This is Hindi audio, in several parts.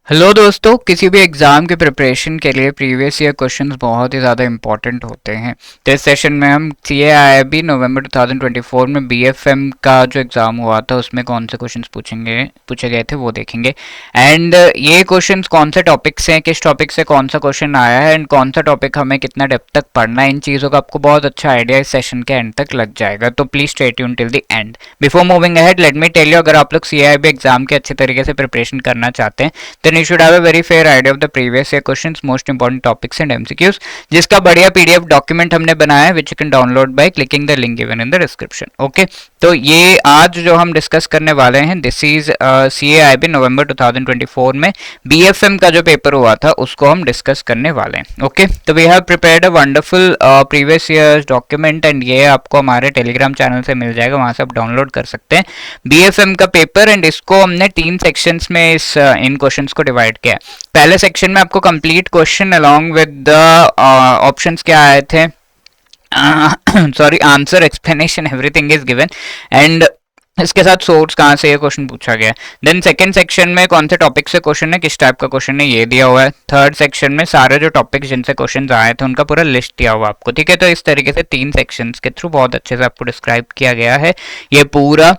हेलो दोस्तों, किसी भी एग्ज़ाम की प्रिपरेशन के लिए प्रीवियस ईयर क्वेश्चंस बहुत ही ज़्यादा इंपॉर्टेंट होते हैं। तो इस सेशन में हम CAIIB नवंबर 2024 में BFM का जो एग्ज़ाम हुआ था उसमें कौन से क्वेश्चंस पूछे गए थे वो देखेंगे। एंड ये क्वेश्चंस कौन से टॉपिक से हैं, किस टॉपिक से कौन सा क्वेश्चन आया है एंड कौन सा टॉपिक हमें कितना डेप्थ तक पढ़ना है, इन चीज़ों का आपको बहुत अच्छा आइडिया इस सेशन के एंड तक लग जाएगा। तो please stay tune till the end. Before moving ahead let me tell you, अगर आप लोग CAIIB एग्ज़ाम के अच्छे तरीके से प्रिपरेशन करना चाहते हैं then you should have a very fair idea of the previous year questions, most important topics and MCQs, जिसका बढ़िया PDF डॉक्यूमेंट हमने बनाया है which you can download by clicking the link given in the description. Okay, तो ये आज जो हम डिस्कस करने वाले हैं दिस इज CAIIB नवंबर 2024 में BFM का जो पेपर हुआ था उसको हम डिस्कस करने वाले हैं। ओके, तो we have prepared a wonderful previous year document and ये आपको हमारे टेलीग्राम चैनल से मिल जाएगा, वहां से आप डाउनलोड कर सकते हैं BFM का पेपर। एंड इसको हमने 3 सेक्शंस में इन क्वेश्चंस को डिवाइड किया है। पहले सेक्शन में आपको complete question along with the options क्या आए थे, sorry answer, explanation, everything is given and इसके साथ सोर्स कहाँ से ये क्वेश्चन पूछा गया है। देन सेकंड सेक्शन में कौन से टॉपिक से क्वेश्चन है, किस टाइप का क्वेश्चन है, ये दिया हुआ है। थर्ड सेक्शन में सारे जो टॉपिक्स जिनसे क्वेश्चन आए थे उनका पूरा लिस्ट दिया हुआ आपको। ठीक है, तो इस तरीके से 3 सेक्शंस के थ्रू बहुत अच्छे से आपको डिस्क्राइब किया गया है ये पूरा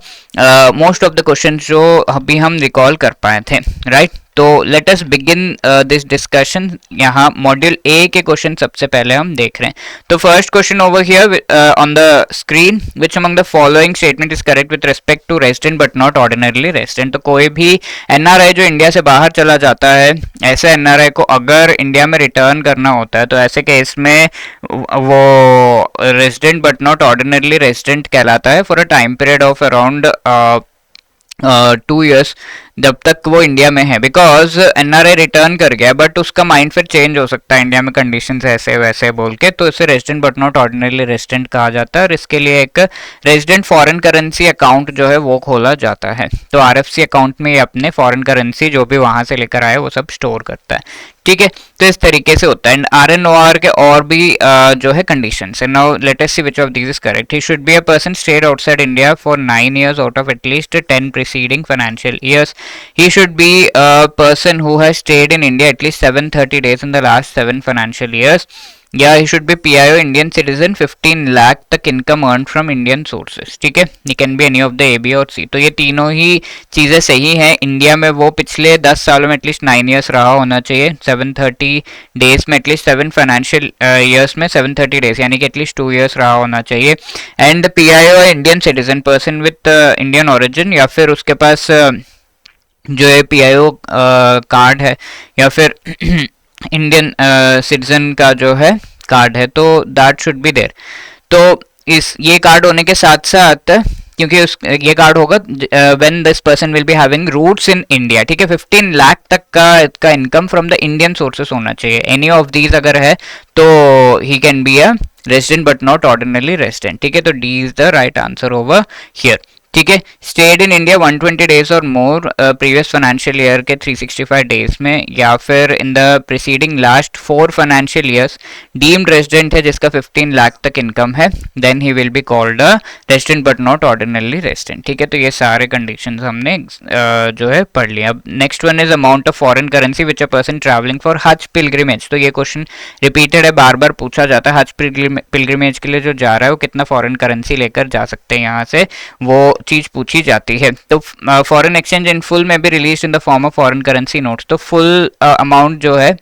मोस्ट ऑफ द क्वेश्चन जो अभी हम रिकॉल कर पाए थे, राइट। तो let us begin this discussion. यहाँ मॉड्यूल ए के क्वेश्चन सबसे पहले हम देख रहे हैं। तो first question over here on the screen, which among the following statement is correct with respect to resident but not ordinarily resident. तो कोई भी NRI जो इंडिया से बाहर चला जाता है, ऐसे NRI को अगर इंडिया में रिटर्न करना होता है तो ऐसे केस में वो resident but not ordinarily resident कहलाता है for a time period of around 2 years, जब तक वो इंडिया में है। बिकॉज NRI रिटर्न कर गया बट उसका माइंड फिर चेंज हो सकता है इंडिया में, कंडीशंस ऐसे वैसे बोल के, तो इसे resident but not ordinarily resident कहा जाता है। और इसके लिए एक रेजिडेंट फॉरेन करेंसी अकाउंट जो है वो खोला जाता है। तो RFC अकाउंट में ये अपने फॉरेन करेंसी जो भी वहां से लेकर आए वो सब स्टोर करता है। ठीक है, तो इस तरीके से होता है। एंड RNOR के और भी जो है कंडीशंस है। Now let us see which of these is correct. He should be a person stayed outside India for 9 years out of at least 10 preceding financial years. He should be a person who has stayed in India at least 730 days in the last 7 financial years. या he should be PIO Indian citizen, 15 lakh तक income earn from Indian sources. ठीक है, ये can be any of the A, B और C। तो ये तीनों ही चीज़ें सही हैं। इंडिया में वो पिछले 10 सालों में एटलीस्ट 9 years रहा होना चाहिए, 730 डेज में एटलीस्ट 7 फाइनेंशियल ईयर्स में 730 डेज यानी कि एटलीस्ट 2 years रहा होना चाहिए। And PIO Indian citizen, person with Indian origin, या फिर उसके पास जो है PIO कार्ड है या फिर इंडियन सिटीजन का जो है कार्ड है, तो दैट शुड बी देयर। तो इस ये कार्ड होने के साथ साथ, क्योंकि ये कार्ड होगा when this person will be having roots in India. ठीक है, 15 लाख तक का income from the Indian sources होना चाहिए। एनी ऑफ दीज अगर है तो he can be a resident but not ordinarily resident. ठीक है, तो D is the right answer over here. ठीक है, स्टेड इन इंडिया 120 डेज और मोर प्रीवियस फाइनेंशियल ईयर के 365 डेज में, या फिर in the preceding last 4 financial years deemed resident है जिसका 15 लाख तक इनकम है, then he will be called a resident but not ordinarily resident. ठीक है, तो ये सारे कंडीशंस हमने जो है पढ़ लिया। अब next one is amount of foreign currency which a person travelling for हज पिलग्रिमेज। तो ये क्वेश्चन रिपीटेड है, बार बार पूछा जाता है। हज पिलग्रिमेज के लिए जो जा रहा है वो कितना फॉरेन करेंसी लेकर जा सकते हैं यहाँ से, वो चीज पूछी जाती है। तो फॉरेन एक्सचेंज इन फुल में भी release in the form of foreign currency notes. तो फुल अमाउंट जो है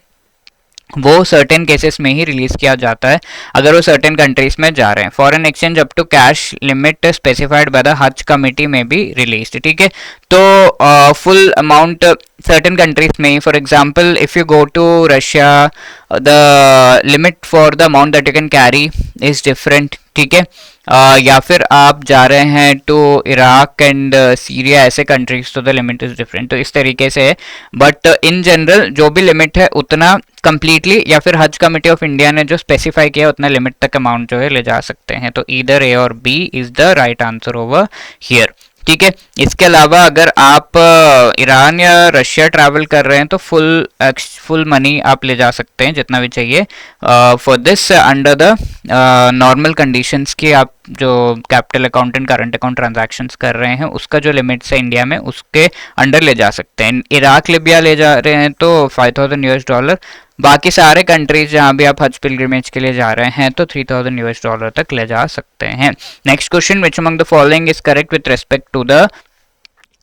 वो सर्टेन केसेस में ही रिलीज किया जाता है अगर वो सर्टेन कंट्रीज में जा रहे हैं। Foreign exchange up to cash limit specified by the Haj committee में भी रिलीज। ठीक है, तो फुल अमाउंट सर्टेन कंट्रीज में ही, for example if you go to Russia the limit for the amount that you can carry is different. ठीक है, या फिर आप जा रहे हैं टू इराक एंड सीरिया, ऐसे कंट्रीज, तो द लिमिट इज डिफरेंट। तो इस तरीके से है, बट इन जनरल जो भी लिमिट है उतना कंप्लीटली, या फिर हज कमिटी ऑफ इंडिया ने जो स्पेसिफाई किया उतना लिमिट तक अमाउंट जो है ले जा सकते हैं। तो ईदर A और B is the right answer over here. ठीक है। इसके अलावा अगर आप ईरान या रशिया ट्रैवल कर रहे हैं तो फुल मनी आप ले जा सकते हैं जितना भी चाहिए for this under the normal conditions की। आप जो capital account and current account transactions कर रहे हैं उसका जो लिमिट्स है इंडिया में उसके अंडर ले जा सकते हैं। इराक लिबिया ले जा रहे हैं तो $5,000, बाकी सारे कंट्रीज जहां भी आप हज पिलग्रिमेज के लिए जा रहे हैं तो $3,000 तक ले जा सकते हैं। Next question, which among the following is correct with respect to the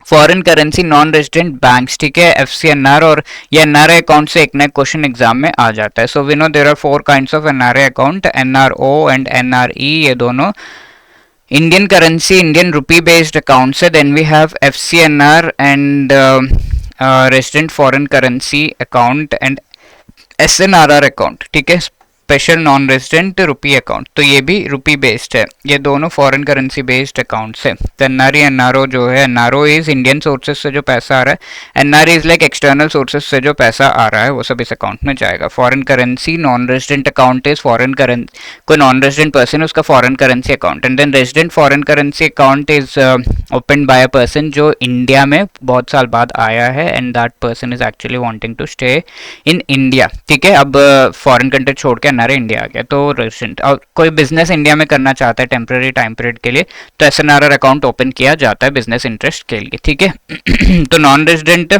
foreign currency non resident banks? ठीक है, FCNR और ये एनआरआई अकाउंट से एक नया क्वेश्चन एग्जाम में आ जाता है। So we know there are 4 kinds of NRI account, NRO and NRE, ये दोनों Indian currency Indian rupee based accounts है। Then we have FCNR and resident foreign currency account and SNRR account, ठीक है, special non resident rupee account, तो ये भी रुपी बेस्ड है। ये दोनों फॉरेन करेंसी बेस्ड अकाउंट्स है। तो NRE NRO जो है, NRO इज इंडियन सोर्सेज से जो पैसा आ रहा है, NRE is like external sources से जो पैसा आ रहा है वो सब इस अकाउंट में जाएगा। Foreign currency non resident account is foreign currency, कोई नॉन रेजिडेंट पर्सन है उसका foreign currency account, and then resident foreign currency account is open by a person जो इंडिया में बहुत साल बाद आया है and that person is actually wanting to stay in India. ठीक है, अब फॉरेन कंट्री छोड़ के NRI इंडिया आ गया तो रेजिडेंट, और कोई बिजनेस इंडिया में करना चाहता है टेम्पररी टाइम पीरियड के लिए तो SNRR अकाउंट ओपन किया जाता है बिजनेस इंटरेस्ट के लिए। ठीक है तो non resident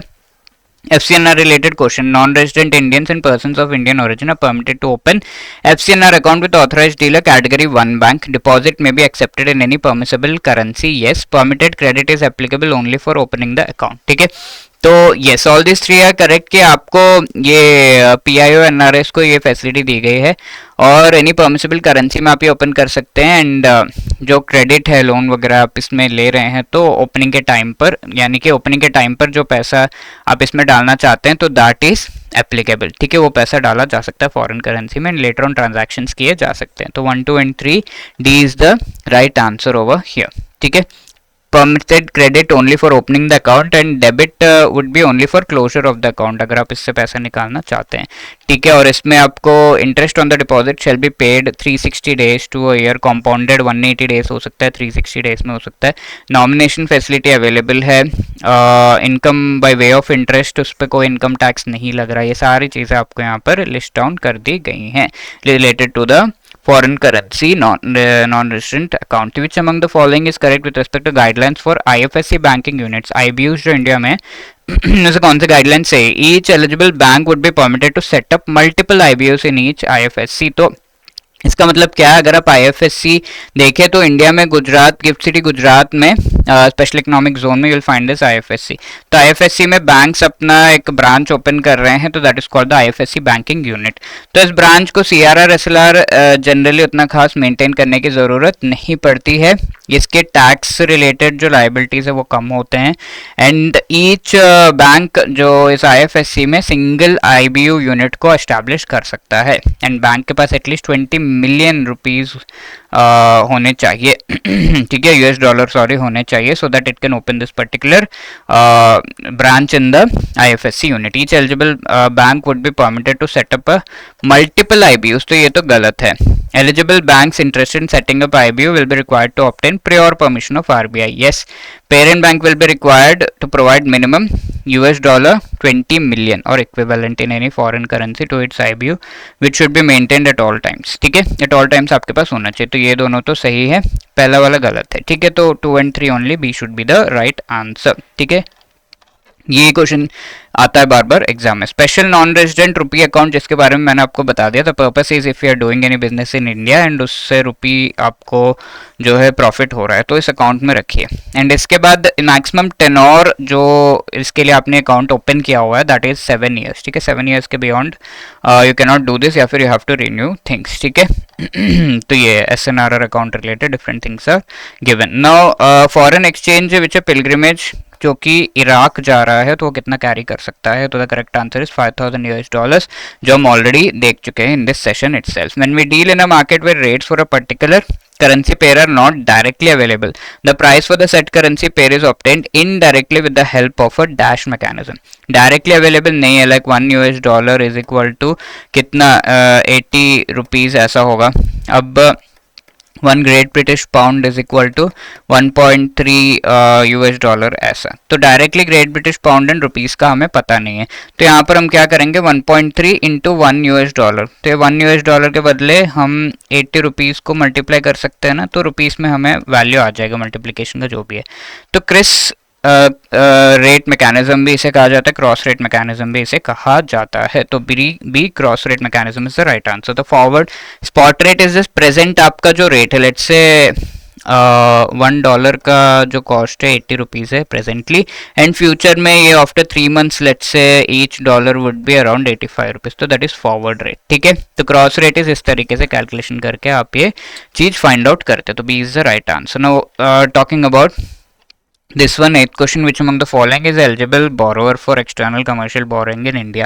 FCNR related question, non-resident Indians and persons of Indian origin are permitted to open FCNR account with authorized dealer category 1 bank. Deposit may be accepted in any permissible currency. Yes, permitted credit is applicable only for opening the account. ठीक है, तो yes, all these three are correct कि आपको ये PIO NRS को ये फैसिलिटी दी गई है और एनी परमिसिबल करेंसी में आप ये ओपन कर सकते हैं। एंड जो क्रेडिट है, लोन वगैरह आप इसमें ले रहे हैं तो ओपनिंग के टाइम पर, यानी कि ओपनिंग के टाइम पर जो पैसा आप इसमें डालना चाहते हैं तो दैट इज एप्लीकेबल। ठीक है, वो पैसा डाला जा सकता है फॉरेन करेंसी में, लेटर ऑन ट्रांजैक्शंस किए जा सकते हैं। तो 1, 2 and 3 D is the right answer over here. ठीक है, permitted credit only for opening the account and debit would be only for closure of the account, अगर आप इससे पैसा निकालना चाहते हैं। ठीक है, और इसमें आपको interest on the deposit shall be paid 360 days to a year, compounded 180 days हो सकता है, 360 डेज में हो सकता है। नॉमिनेशन फैसिलिटी अवेलेबल है, income by way of interest, उस पर कोई इनकम टैक्स नहीं लग रहा है। ये सारी चीज़ें आपको यहाँ पर लिस्ट डाउन कर दी गई हैं related to the foreign currency non-resident account. Which among the following is correct with respect to guidelines for IFSC banking units? IBUs जो इंडिया में जैसे कौन से गाइडलाइंस है? Each eligible bank would be permitted to set up multiple IBUs in each IFSC. तो इसका मतलब क्या है? अगर आप IFSC देखें तो इंडिया में गुजरात, गिफ्ट सिटी गुजरात में स्पेशल इकोनॉमिक जोन में you will find this IFSC। तो IFSC में बैंक्स अपना एक ब्रांच ओपन कर रहे हैं तो that is called the IFSC banking unit. तो इस ब्रांच को CRR SLR जनरली उतना खास मेंटेन करने की ज़रूरत नहीं पड़ती है, इसके टैक्स रिलेटेड जो लाइबिलिटीज़ है वो कम होते हैं। एंड ईच बैंक जो इस IFSC में सिंगल IBU यूनिट को एस्टैब्लिश कर सकता है एंड बैंक के पास एटलीस्ट 20 मिलियन रुपीज़ होने चाहिए ठीक है, $, सॉरी, होने चाहिए so that it can open this particular branch in the IFSC unit. Each eligible bank would be permitted to set up multiple IBUs, तो ये तो गलत है। Eligible banks interested in setting up IBU will be required to obtain prior permission of RBI. Yes, parent bank will be required to provide minimum $20 million or equivalent in any foreign currency to its IBU, which should be maintained at all times. ठीक है, at all times आपके पास होना चाहिए। तो ये दोनों तो सही है, पहला वाला गलत है। ठीक है, तो 2 and 3 only, B should be the right answer. ठीक है, ये क्वेश्चन आता है बार बार एग्जाम में। Special non resident rupee account, जिसके बारे में मैंने आपको बता दिया, the purpose is if you are doing any business in India and उससे रुपी आपको जो है प्रॉफिट हो रहा है तो इस अकाउंट में रखिए। एंड इसके बाद मैक्सिमम टेनोर जो इसके लिए आपने अकाउंट ओपन किया हुआ है दैट इज 7 years। ठीक है, 7 years के beyond you can not do this या फिर you have to renew things. ठीक है तो ये SNRR account related different things are given. Now foreign exchange which a pilgrimage जो कि इराक जा रहा है तो वो कितना कैरी कर सकता है? तो द करेक्ट आंसर इज $5,000, जो हम ऑलरेडी देख चुके हैं in this session itself. When we deal in a market where rates for a particular currency pair are not directly available, the price for the said currency pair is obtained indirectly with the help of a dash mechanism. Directly available नहीं है, like $1 is equal to कितना 80 रुपीज ऐसा होगा। अब 1 great British pound is equal to 1.3 US dollar, ऐसा। तो directly great British pound and rupees का हमें पता नहीं है, तो यहाँ पर हम क्या करेंगे 1.3 इंटू 1 यूएस डॉलर, तो ये 1 यूएस डॉलर के बदले हम 80 रुपीज़ को मल्टीप्लाई कर सकते हैं ना, तो रुपीस में हमें वैल्यू आ जाएगा मल्टीप्लिकेशन का जो भी है। तो क्रिस रेट मैकेनिज्म भी इसे कहा जाता है, क्रॉस रेट मैकेनिज्म भी इसे कहा जाता है। तो B cross rate mechanism is the right answer. तो forward spot rate is this present आपका जो रेट है, लेट्स से $1 का जो कॉस्ट है 80 रुपीज़ है प्रेजेंटली, एंड फ्यूचर में ये after 3 months let's say each dollar would be around 85 rupees, तो दैट इज फॉरवर्ड रेट, ठीक है। तो क्रॉस रेट इज इस तरीके से कैलकुलेशन करके आप ये चीज फाइंड आउट करते, तो B is the right answer. Now talking about this one, eighth question, which among the following is eligible borrower for external commercial borrowing in India?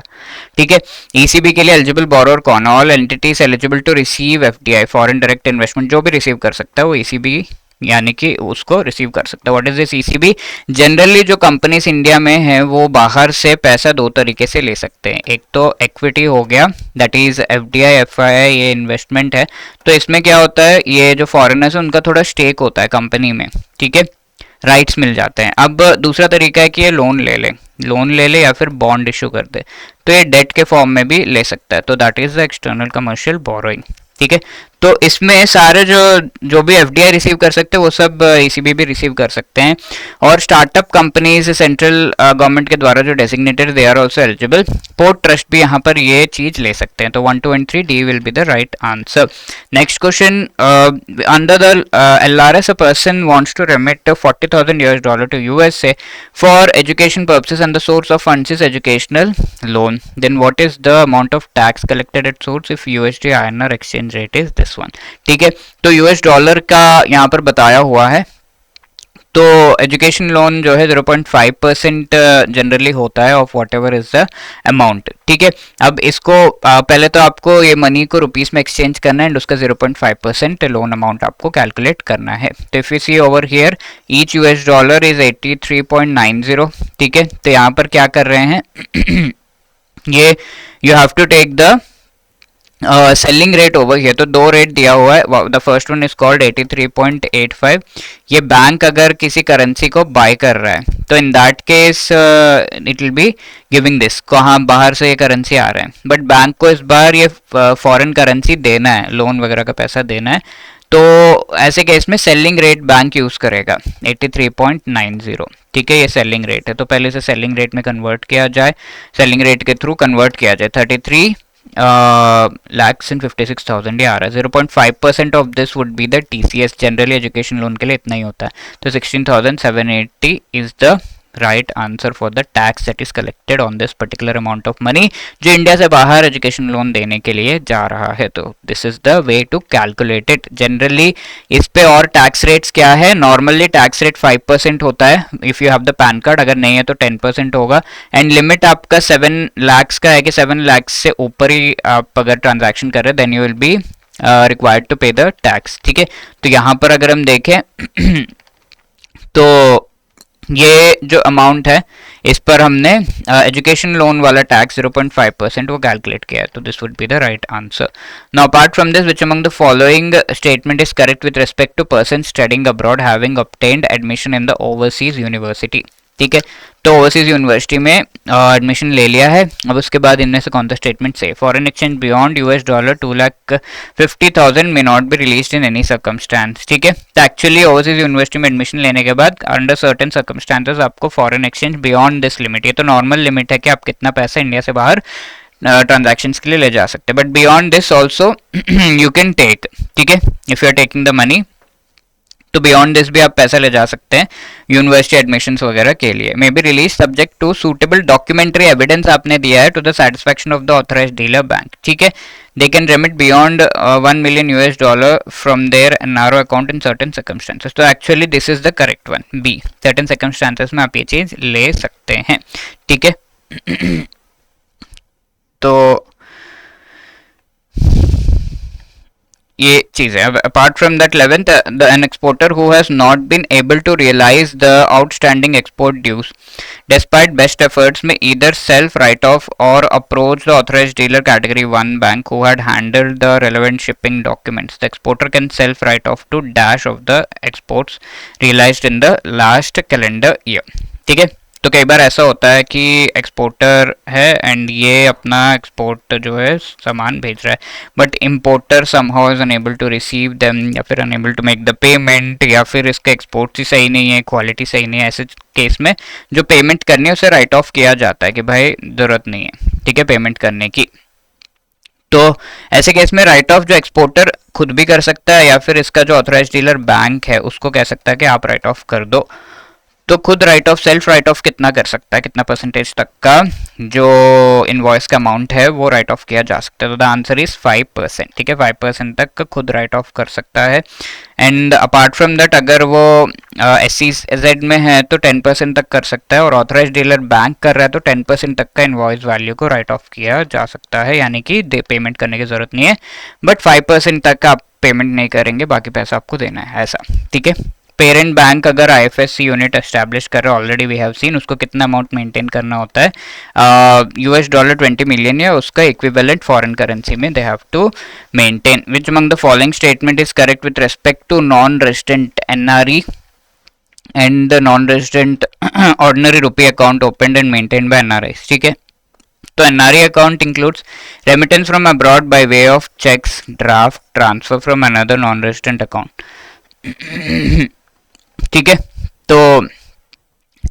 ठीक है, ECB के लिए eligible borrower कौन है? All entities eligible to receive FDI, foreign direct investment, जो भी रिसीव कर सकता है वो ECB यानी कि उसको रिसीव कर सकता है। What is this ECB? Generally जो कंपनीज इंडिया में है वो बाहर से पैसा दो तरीके से ले सकते हैं, एक तो इक्विटी हो गया, दैट इज FDI FII, ये इन्वेस्टमेंट है। तो इसमें क्या होता है, ये जो फॉरेनर्स है उनका थोड़ा स्टेक होता है कंपनी में, ठीक है, राइट्स मिल जाते हैं। अब दूसरा तरीका है कि ये लोन ले ले या फिर बॉन्ड इशू कर दे, तो ये डेट के फॉर्म में भी ले सकता है, तो that is the external commercial borrowing, ठीक है। तो इसमें सारे जो भी FDI रिसीव कर सकते हैं वो सब ECB भी रिसीव कर सकते हैं, और स्टार्टअप कंपनीज सेंट्रल गवर्नमेंट के द्वारा जो designated, they are also eligible. Port trust भी यहाँ पर ये चीज ले सकते हैं, तो 1, 2 and 3 D will be the right answer. Next question, under the LRS a person wants to remit $40,000 to USA for education purposes and the source of funds is educational loan, then what is the amount of tax collected at source if USD INR exchange rate is this one? ठीक है, तो US डॉलर का यहाँ पर बताया हुआ है, तो एजुकेशन लोन जो है 0.5% जनरली होता है of what ever is the amount, ठीक है। अब इसको पहले तो आपको ये मनी को रुपीस में एक्सचेंज करना है एंड उसका 0.5% लोन अमाउंट आपको कैलकुलेट करना है। तो if you see over here each US dollar is 83.90, ठीक है। तो यहाँ पर क्या कर रहे हैं ये you have to take the selling rate over here, तो दो रेट दिया हुआ है, the first one is called 83.85। ये बैंक अगर किसी करेंसी को बाय कर रहा है तो in that case it will be giving this, कहाँ बाहर से ये करेंसी आ रहे हैं, बट बैंक को इस बार ये फॉरेन करेंसी देना है, लोन वगैरह का पैसा देना है, तो ऐसे केस में सेलिंग रेट बैंक यूज करेगा 83.90, ठीक है। ये सेलिंग रेट है, तो पहले से सेलिंग रेट में कन्वर्ट किया जाए, सेलिंग रेट के थ्रू कन्वर्ट किया जाए, 33 lakhs and 56,000 ये आ रहा है। 0.5% of this would be the TCS, generally education loan के लिए इतना ही होता है, तो 16,780 is the right answer for the tax that is collected on this particular amount of money जो इंडिया से बाहर एजुकेशन लोन देने के लिए जा रहा है। तो this is the way to calculate it. Generally इस पे और टैक्स रेट्स क्या है, नॉर्मली टैक्स रेट 5% होता है if you have the pan card, अगर नहीं है तो 10% होगा, एंड लिमिट आपका 7 lakhs का है कि 7 lakhs से ऊपर ही आप अगर ट्रांजैक्शन कर रहे हैं then you will be required to pay the tax, ठीक है। तो यहाँ पर अगर हम देखें तो ये जो अमाउंट है इस पर हमने एजुकेशन लोन वाला टैक्स 0.5% वो कैलकुलेट किया है, तो this would be the right answer. Now apart from this which among the following statement is correct with respect to person studying abroad having obtained admission in the overseas university, ठीक है। तो ओवरसीज यूनिवर्सिटी में एडमिशन ले लिया है, अब उसके बाद इनमें से कौन सा स्टेटमेंट से foreign exchange beyond US dollar 2,50,000 may not be released in any circumstance, ठीक है। तो एक्चुअली ओवरसीज यूनिवर्सिटी में एडमिशन लेने के बाद अंडर सर्टेन सर्कमस्टांसेस आपको foreign exchange beyond this limit, ये तो नॉर्मल लिमिट है कि आप कितना पैसा इंडिया से बाहर ट्रांजैक्शंस के लिए ले जा सकते हैं, but beyond this also you can take, ठीक है, if you are taking the money, तो बियॉन्ड दिस भी आप पैसा ले जा सकते हैं यूनिवर्सिटी एडमिशंस वगैरह के लिए। May be release subject to suitable documentary evidence आपने दिया है to the satisfaction of the authorised dealer bank, ठीक है। They can remit beyond $1 million from their NRO account in certain circumstances, तो actually this is the correct one, B, certain circumstances में आप ये चीज ले सकते हैं, ठीक है। तो ये चीज़ है। Apart from that 11th, an exporter who has not been able to realise the outstanding export dues despite best efforts may either self write off or approach the authorised dealer category 1 bank who had handled the relevant shipping documents. The exporter can self write off to dash of the exports realised in the last calendar year. ठीक है, तो कई बार ऐसा होता है कि एक्सपोर्टर है एंड ये अपना एक्सपोर्ट जो है सामान भेज रहा है, but importer somehow is unable to receive them, या फिर unable to make the payment, या फिर इसका एक्सपोर्ट ही सही नहीं है, क्वालिटी सही नहीं है। ऐसे केस में जो पेमेंट करनी है उसे राइट ऑफ किया जाता है कि भाई ज़रूरत नहीं है, ठीक है, पेमेंट करने की। तो ऐसे केस में राइट ऑफ जो एक्सपोर्टर खुद भी कर सकता है, या फिर इसका जो ऑथराइज्ड डीलर बैंक है उसको कह सकता है कि आप राइट ऑफ कर दो। तो खुद right of, self write of कितना कर सकता है, कितना परसेंटेज तक का जो इनवॉइस का अमाउंट है वो राइट ऑफ किया जा सकता है? तो द आंसर इज 5%। ठीक है, 5% तक का खुद राइट ऑफ कर सकता है। एंड अपार्ट फ्रॉम दैट अगर वो SEZ में है तो 10% तक कर सकता है, और ऑथराइज डीलर बैंक कर रहा है तो 10% तक का इनवॉइस वैल्यू को राइट ऑफ किया जा सकता है, यानी कि पेमेंट करने की जरूरत नहीं है, बट 5% तक का आप पेमेंट नहीं करेंगे, बाकी पैसा आपको देना है, ऐसा। ठीक है, पेरेंट बैंक अगर IFSC यूनिट एस्टैब्लिश कर रहे, ऑलरेडी वी हैव सीन, उसको कितना अमाउंट मेंटेन करना होता है, $20 मिलियन या उसका इक्विवेलेंट फॉरेन करेंसी में they have to maintain. Which among the following statement is correct with respect to non resident NRE and the non resident ordinary rupee account opened and maintained by NRIs? ठीक है, तो NRE account includes remittance from abroad by way of cheques, draft, transfer from another non resident account. ठीक है, तो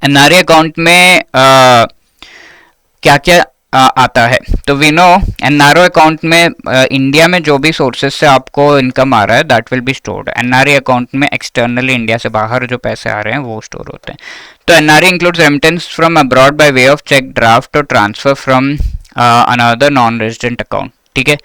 NRE अकाउंट में क्या क्या आता है? तो वी नो NRO अकाउंट में इंडिया में जो भी सोर्सेज से आपको इनकम आ रहा है that will be stored. NRE account में एक्सटर्नली इंडिया से बाहर जो पैसे आ रहे हैं वो स्टोर होते हैं। तो NRE includes remittance from abroad by way of cheque, draft और transfer from another non resident account. ठीक है,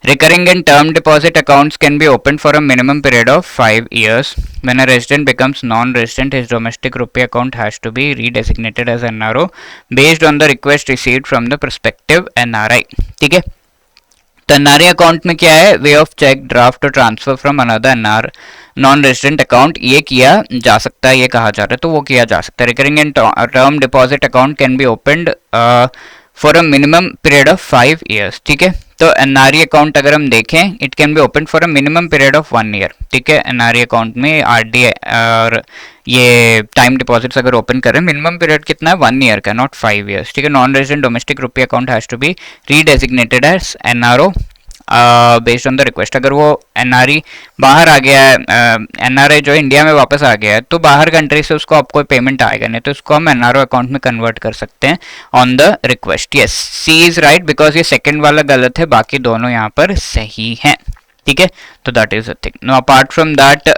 recurring and term deposit accounts can be opened for a minimum period of 5 years. When a resident becomes non-resident, his domestic rupee account has to be redesignated as NRO based on the request received from the prospective NRI. ठीक है, तो NRE अकाउंट में क्या है? वे ऑफ चेक, ड्राफ्ट और transfer from another non resident account, ये किया जा सकता है, ये कहा जा रहा है, तो वो किया जा सकता है। Recurring and term deposit account can be opened for a minimum period of 5 years। ठीक है, तो NRE अकाउंट अगर हम देखें, it can be open for a minimum period of 1 year। ठीक है, NRE अकाउंट में RD और ये टाइम डिपॉजिट्स अगर ओपन करें, मिनिमम पीरियड कितना है? 1 year का, नॉट 5 years। ठीक है, non resident domestic rupee account has to be redesignated as NRO based on the request. अगर वो NRE बाहर आ गया है, NRI जो इंडिया में वापस आ गया है, तो बाहर कंट्री से उसको आपको पेमेंट आएगा नहीं, तो उसको हम NRO अकाउंट में कन्वर्ट कर सकते हैं on the request. Yes, C is right, because ये सेकंड वाला गलत है, बाकी दोनों यहाँ पर सही हैं। ठीक है, तो that is the thing. No apart from that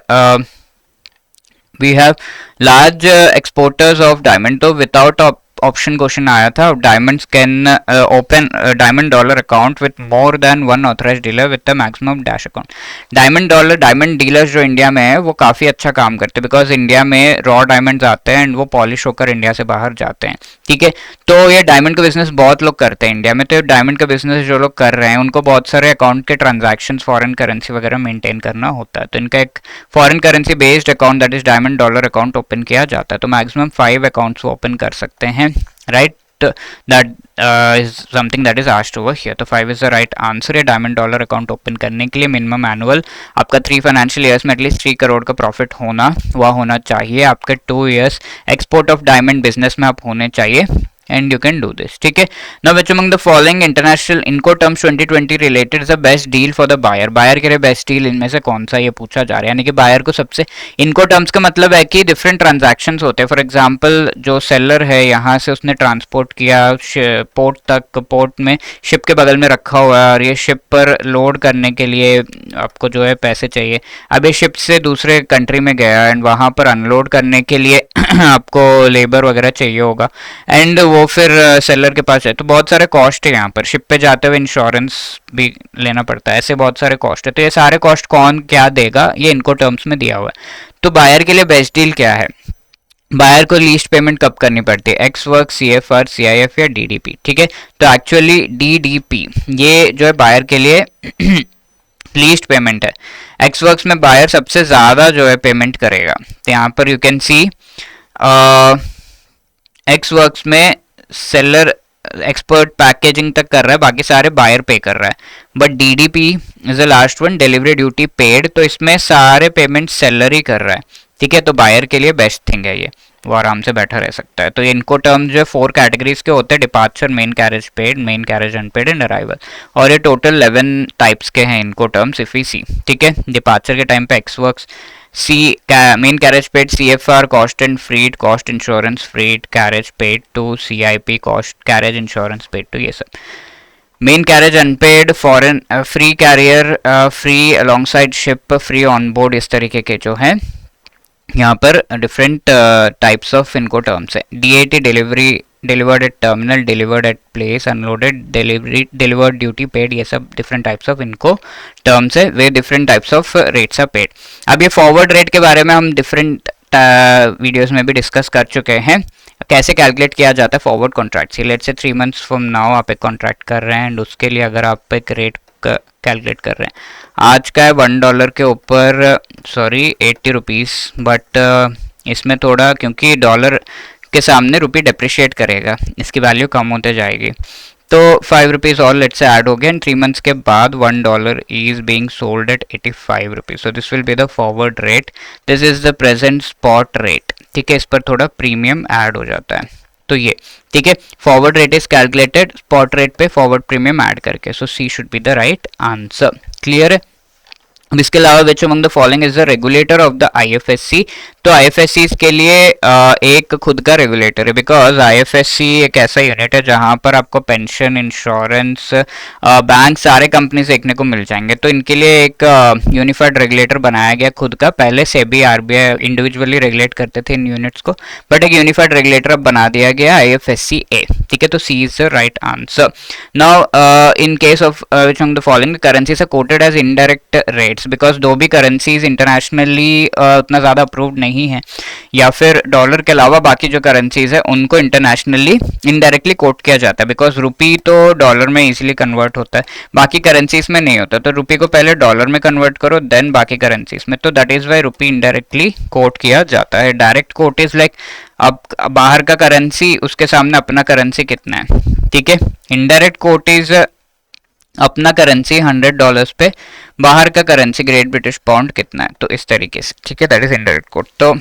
we have large exporters of diamond. तो विदाउट ऑप्शन क्वेश्चन आया था, diamonds can open diamond dollar account with more than 1 authorised dealer with the maximum dash account. Diamond dealers जो इंडिया में है वो काफ़ी अच्छा काम करते हैं, बिकॉज इंडिया में रॉ डायमंड्स आते हैं एंड वो पॉलिश होकर इंडिया से बाहर जाते हैं। ठीक है, तो ये डायमंड का बिजनेस बहुत लोग करते हैं इंडिया में। तो डायमंड का बिजनेस जो लोग कर रहे हैं उनको बहुत सारे अकाउंट के ट्रांजैक्शंस फॉरेन करेंसी वगैरह मेंटेन करना होता है, तो इनका एक foreign currency based account that is diamond dollar account open किया जाता है। तो मैक्सिमम 5 अकाउंट्स ओपन कर सकते हैं, right? that is something that is asked over here। तो 5 is the right answer है। डायमंड डॉलर अकाउंट ओपन करने के लिए मिनिमम एनुअल आपका 3 फाइनेंशियल ईयर्स में एटलीस्ट 3 करोड़ का प्रॉफिट होना चाहिए। आपके 2 years export of diamond business में आप होने चाहिए, and you can do this। ठीक है, now which among the following international Incoterms 2020 related is the best deal for the buyer? Buyer के लिए बेस्ट डील इनमें से कौन सा, ये पूछा जा रहा है। यानी कि बायर को सबसे, Incoterms का मतलब है कि डिफरेंट ट्रांजैक्शंस होते हैं। फॉर एग्जांपल जो सेलर है यहाँ से उसने ट्रांसपोर्ट किया पोर्ट तक, पोर्ट में शिप के बगल में रखा हुआ है और ये शिप पर लोड करने के लिए आपको जो है पैसे चाहिए। अब ये शिप से दूसरे कंट्री में गया एंड वहाँ पर अनलोड करने के लिए आपको लेबर वगैरह चाहिए होगा, एंड वो फिर सेलर के पास है, तो बहुत सारे कॉस्ट है यहाँ पर। शिप पे जाते हुए इंश्योरेंस भी लेना पड़ता है, ऐसे बहुत सारे कॉस्ट है। तो ये सारे कॉस्ट कौन क्या देगा, ये इनको टर्म्स में दिया हुआ है। तो बायर के लिए बेस्ट डील क्या है? बायर को लीस्ट पेमेंट कब करनी पड़ती है? एक्स वर्क, CFR, CIF या DDP। ठीक है, तो एक्चुअली DDP ये जो है बायर के लिए लीस्ट पेमेंट है, एक्सवर्क्स में बायर सबसे ज़्यादा जो है पेमेंट करेगा। तो यहाँ पर यू कैन सी एक्सवर्क्स में सेलर एक्सपर्ट पैकेजिंग तक कर रहा है, बाकी सारे बायर पे कर रहा है। But DDP is the last one, delivery duty paid, तो इसमें सारे पेमेंट सेलर ही कर रहा है, ठीक है। तो बायर के लिए बेस्ट थिंग है ये, वो आराम से बैठा रह सकता है। तो इनको टर्म जो 4 कैटेगरीज के होते हैं, departure, main carriage paid, main carriage unpaid and arrival, और ये टोटल 11 टाइप्स के हैं इनको टर्म्स इफ वी सी, ठीक है। डिपार्चर के टाइम पे ex works, C main carriage paid CFR cost and freight, cost insurance freight, carriage paid to CIP cost, carriage insurance paid to, ये सब। Main carriage unpaid, foreign free carrier, free alongside ship, free on board, इस तरीके के जो हैं यहाँ पर डिफरेंट टाइप्स ऑफ इनको टर्म्स है। DAT delivery, delivered at terminal, delivered at place, unloaded, delivery, delivered duty paid, ये सब डिफरेंट टाइप्स ऑफ इनको टर्म्स है, वे different types of rates are paid. अब ये फॉरवर्ड रेट के बारे में हम डिफरेंट वीडियोस में भी डिस्कस कर चुके हैं, कैसे कैलकुलेट किया जाता है forward contract. Let's say 3 months from now आप एक कॉन्ट्रैक्ट कर रहे हैं एंड उसके लिए अगर आप एक रेट कैलकुलेट कर रहे हैं, आज का है $1 के ऊपर, सॉरी 80 रुपीज़, बट इसमें थोड़ा क्योंकि डॉलर के सामने रुपी डेप्रिशिएट करेगा, इसकी वैल्यू कम होते जाएगी, तो 5 रुपीज़ और लेट से ऐड हो गया एंड 3 मंथ्स के बाद $1 is being sold at 85 rupees. So this will be the forward rate, this is the present spot rate, ठीक है। इस पर थोड़ा प्रीमियम ऐड हो जाता है, तो ये ठीक है। Forward rate is calculated spot rate पे फॉरवर्ड प्रीमियम ऐड करके, so C should be the right answer. Clear है। अब इसके अलावा which among the following is the regulator of the IFSC, तो IFSC के लिए एक खुद का रेगुलेटर है, बिकॉज IFSC एक ऐसा यूनिट है जहां पर आपको पेंशन, इंश्योरेंस, बैंक, सारे कंपनीज देखने को मिल जाएंगे। तो इनके लिए एक यूनिफाइड रेगुलेटर बनाया गया खुद का, पहले SEBI RBI इंडिविजुअली रेगुलेट करते थे इन यूनिट्स को, बट एक यूनिफाइड रेगुलेटर अब बना दिया गया IFSC A, ठीक है। तो C is the right answer. Now in case of which among the following currencies are quoted as indirect rates, because दो भी करेंसीज इंटरनेशनली उतना ज़्यादा अप्रूव्ड नहीं है, या फिर डॉलर के अलावा बाकी जो करेंसीज है उनको इंटरनेशनली इनडायरेक्टली कोट किया जाता है, बिकॉज रुपी तो डॉलर में इजीली कन्वर्ट होता है, बाकी करेंसीज में नहीं होता। तो रुपी को पहले डॉलर में कन्वर्ट करो देन बाकी करेंसीज में, तो that is why rupee indirectly quote किया जाता है। डायरेक्ट कोट इज लाइक अब बाहर का करेंसी उसके सामने अपना करेंसी कितना है, ठीक है। इनडायरेक्ट कोट इज अपना करेंसी $100 पे, बाहर का करेंसी ग्रेट ब्रिटिश पाउंड कितना है, तो इस तरीके से, ठीक है। That is indirect quote. तो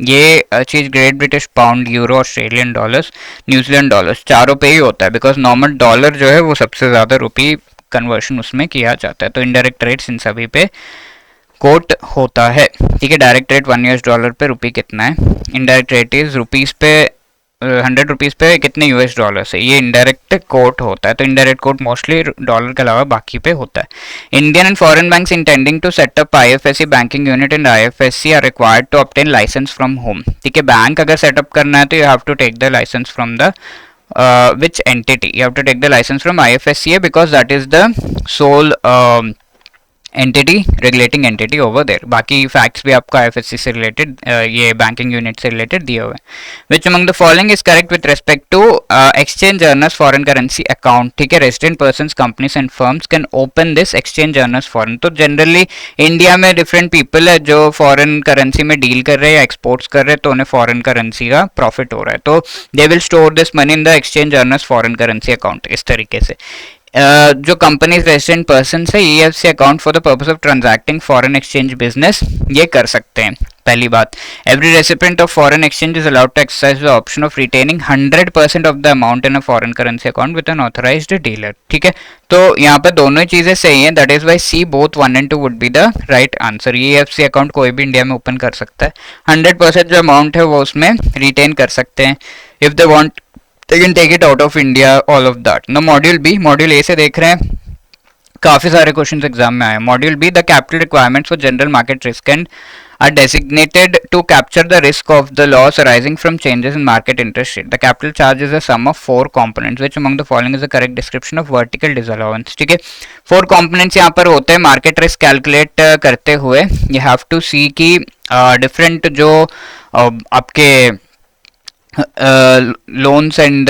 ये चीज़ great British pound, euro, Australian dollars, New Zealand dollars, चारों पे ही होता है, बिकॉज नॉर्मल डॉलर जो है वो सबसे ज़्यादा रुपी कन्वर्शन उसमें किया जाता है। तो इनडायरेक्ट रेट्स इन सभी पे कोट होता है, ठीक है। डायरेक्ट रेट $1 पे रुपी कितना है, इनडायरेक्ट रेट इज रुपीज़ पे 100 रुपीज़ पे कितने US है, ये इनडायरेक्ट कोट होता है। तो इनडायरेक्ट कोट मोस्टली डॉलर के अलावा बाकी पे होता है। Indian and foreign banks intending to set up IFSC banking unit and IFSC are required to obtain licence from home, ठीक है। बैंक अगर सेटअप करना है तो you have to take the licence from the which entity, you have to take the license from IFSCA because that is the sole entity, regulating entity over there. बाकी फैक्ट्स भी आपको IFSC से रिलेटेड, ये बैंकिंग यूनिट से रिलेटेड दिए हुए हैं। Which among the following is correct with respect to exchange earners foreign currency account, ठीक है। Resident persons, companies and firms can open this exchange earners foreign. तो जनरली इंडिया में डिफरेंट पीपल है जो फॉरेन करेंसी में डील कर रहे हैं या एक्सपोर्ट्स कर रहे हैं, तो उन्हें फॉरेन करेंसी का प्रॉफिट हो रहा है, तो they will store this money in the exchange earners foreign currency account, इस तरीके से। जो कंपनीज रेजिडेंट पर्सन है EFC account for the purpose of transacting foreign exchange business, ये कर सकते हैं। पहली बात, every recipient of foreign exchange is allowed to exercise the option of retaining 100% of the amount in a foreign currency account with an authorised dealer, ठीक है। तो यहाँ पर दोनों ही चीजें सही हैं, that is why C both 1 and 2 would be the right answer. EFC account कोई भी इंडिया में ओपन कर सकता है, 100% जो अमाउंट है वो उसमें रिटेन कर सकते हैं। If they want they can take it out of India, all of that. Now module B, module A से देख रहे हैं, काफी सारे क्वेश्चंस एग्जाम में आए। Module B, the capital requirements for general market risk and are designated to capture the risk of the loss arising from changes in market interest rate. The capital charge is a sum of 4 components. Which among the following is the correct description of vertical disallowance? ठीक है, 4 components यहाँ पर होते हैं मार्केट रिस्क कैलकुलेट करते हुए। You have to see कि डिफरेंट जो आपके लोन्स एंड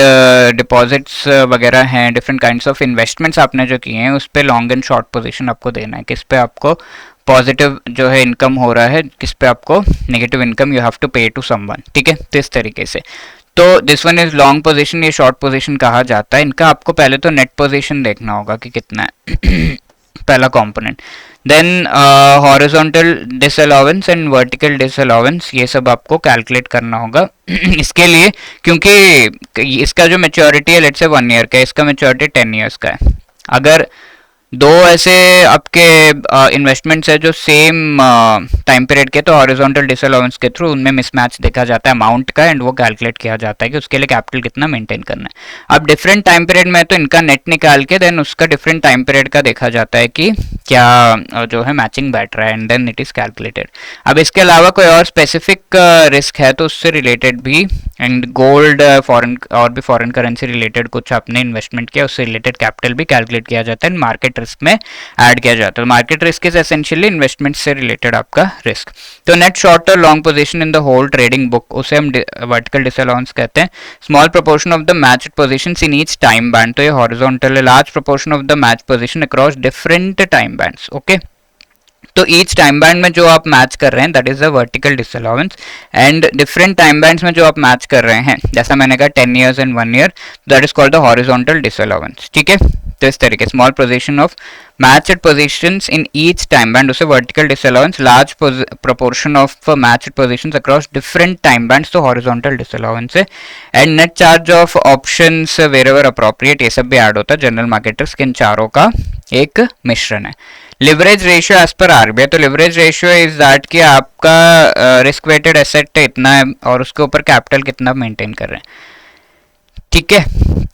डिपॉजिट्स वगैरह हैं, डिफरेंट काइंड्स ऑफ इन्वेस्टमेंट्स आपने जो किए हैं उस पर लॉन्ग एंड शॉर्ट पोजीशन आपको देना है, किस पे आपको पॉजिटिव जो है इनकम हो रहा है, किस पे आपको negative income you have to pay to someone, ठीक है। तो इस तरीके से, तो this one is long position, ये शॉर्ट पोजीशन कहा जाता है। इनका आपको पहले तो नेट पोजीशन देखना होगा कि कितना है पहला component. Then horizontal disallowance and vertical disallowance, ये सब आपको कैलकुलेट करना होगा इसके लिए, क्योंकि इसका जो मैच्योरिटी है लेट्स से 1 ईयर का है, इसका मैच्योरिटी 10 ईयर्स का है। अगर दो ऐसे आपके इन्वेस्टमेंट्स है जो सेम टाइम पीरियड के, तो हॉरिजॉन्टल डिसअलाउंस के थ्रू उनमें मिसमैच देखा जाता है अमाउंट का, एंड वो कैलकुलेट किया जाता है कि उसके लिए कैपिटल कितना मेंटेन करना है। अब डिफरेंट टाइम पीरियड में तो इनका नेट निकाल के देन उसका डिफरेंट टाइम पीरियड का देखा जाता है कि क्या जो है मैचिंग बैठ रहा है, and then it is calculated. अब इसके अलावा कोई और स्पेसिफिक रिस्क है तो उससे रिलेटेड भी, एंड गोल्ड फॉरेन और भी फॉरेन करेंसी रिलेटेड कुछ आपने इन्वेस्टमेंट किया उससे रिलेटेड कैपिटल भी कैलकुलेट किया जाता है, मार्केट रिस्क में ऐड किया जाता है। Market risk is essentially investment से रिलेटेड आपका रिस्क। तो नेट शॉर्ट और long position in the whole trading book, उसे हम वर्टिकल डिसअलाउंस कहते हैं। Small proportion of the matched positions in each time band, तो ये हॉरिजॉन्टल है। Large proportion of the match position across different time bands, okay. तो ईच टाइम बैंड में जो आप मैच कर रहे हैं that is the vertical disallowance, and different time bands में जो आप मैच कर रहे हैं, जैसा मैंने कहा 10 years and 1 year, that is called the horizontal disallowance, ठीक है। तो इस तरीके small position of matched positions in each time band, उसे vertical disallowance. Large proportion of matched positions across different time bands, तो हॉरिजॉन्टल डिसअलाउंस है। And net charge of options wherever appropriate, ये सब भी ऐड होता है। जनरल मार्केट रिस्क इन चारों का एक मिश्रण है। Leverage ratio as per RBI, तो लिवरेज रेशियो इज दैट कि आपका रिस्क वेटेड एसेट इतना है और उसके ऊपर कैपिटल कितना मेंटेन कर रहे हैं, ठीक है।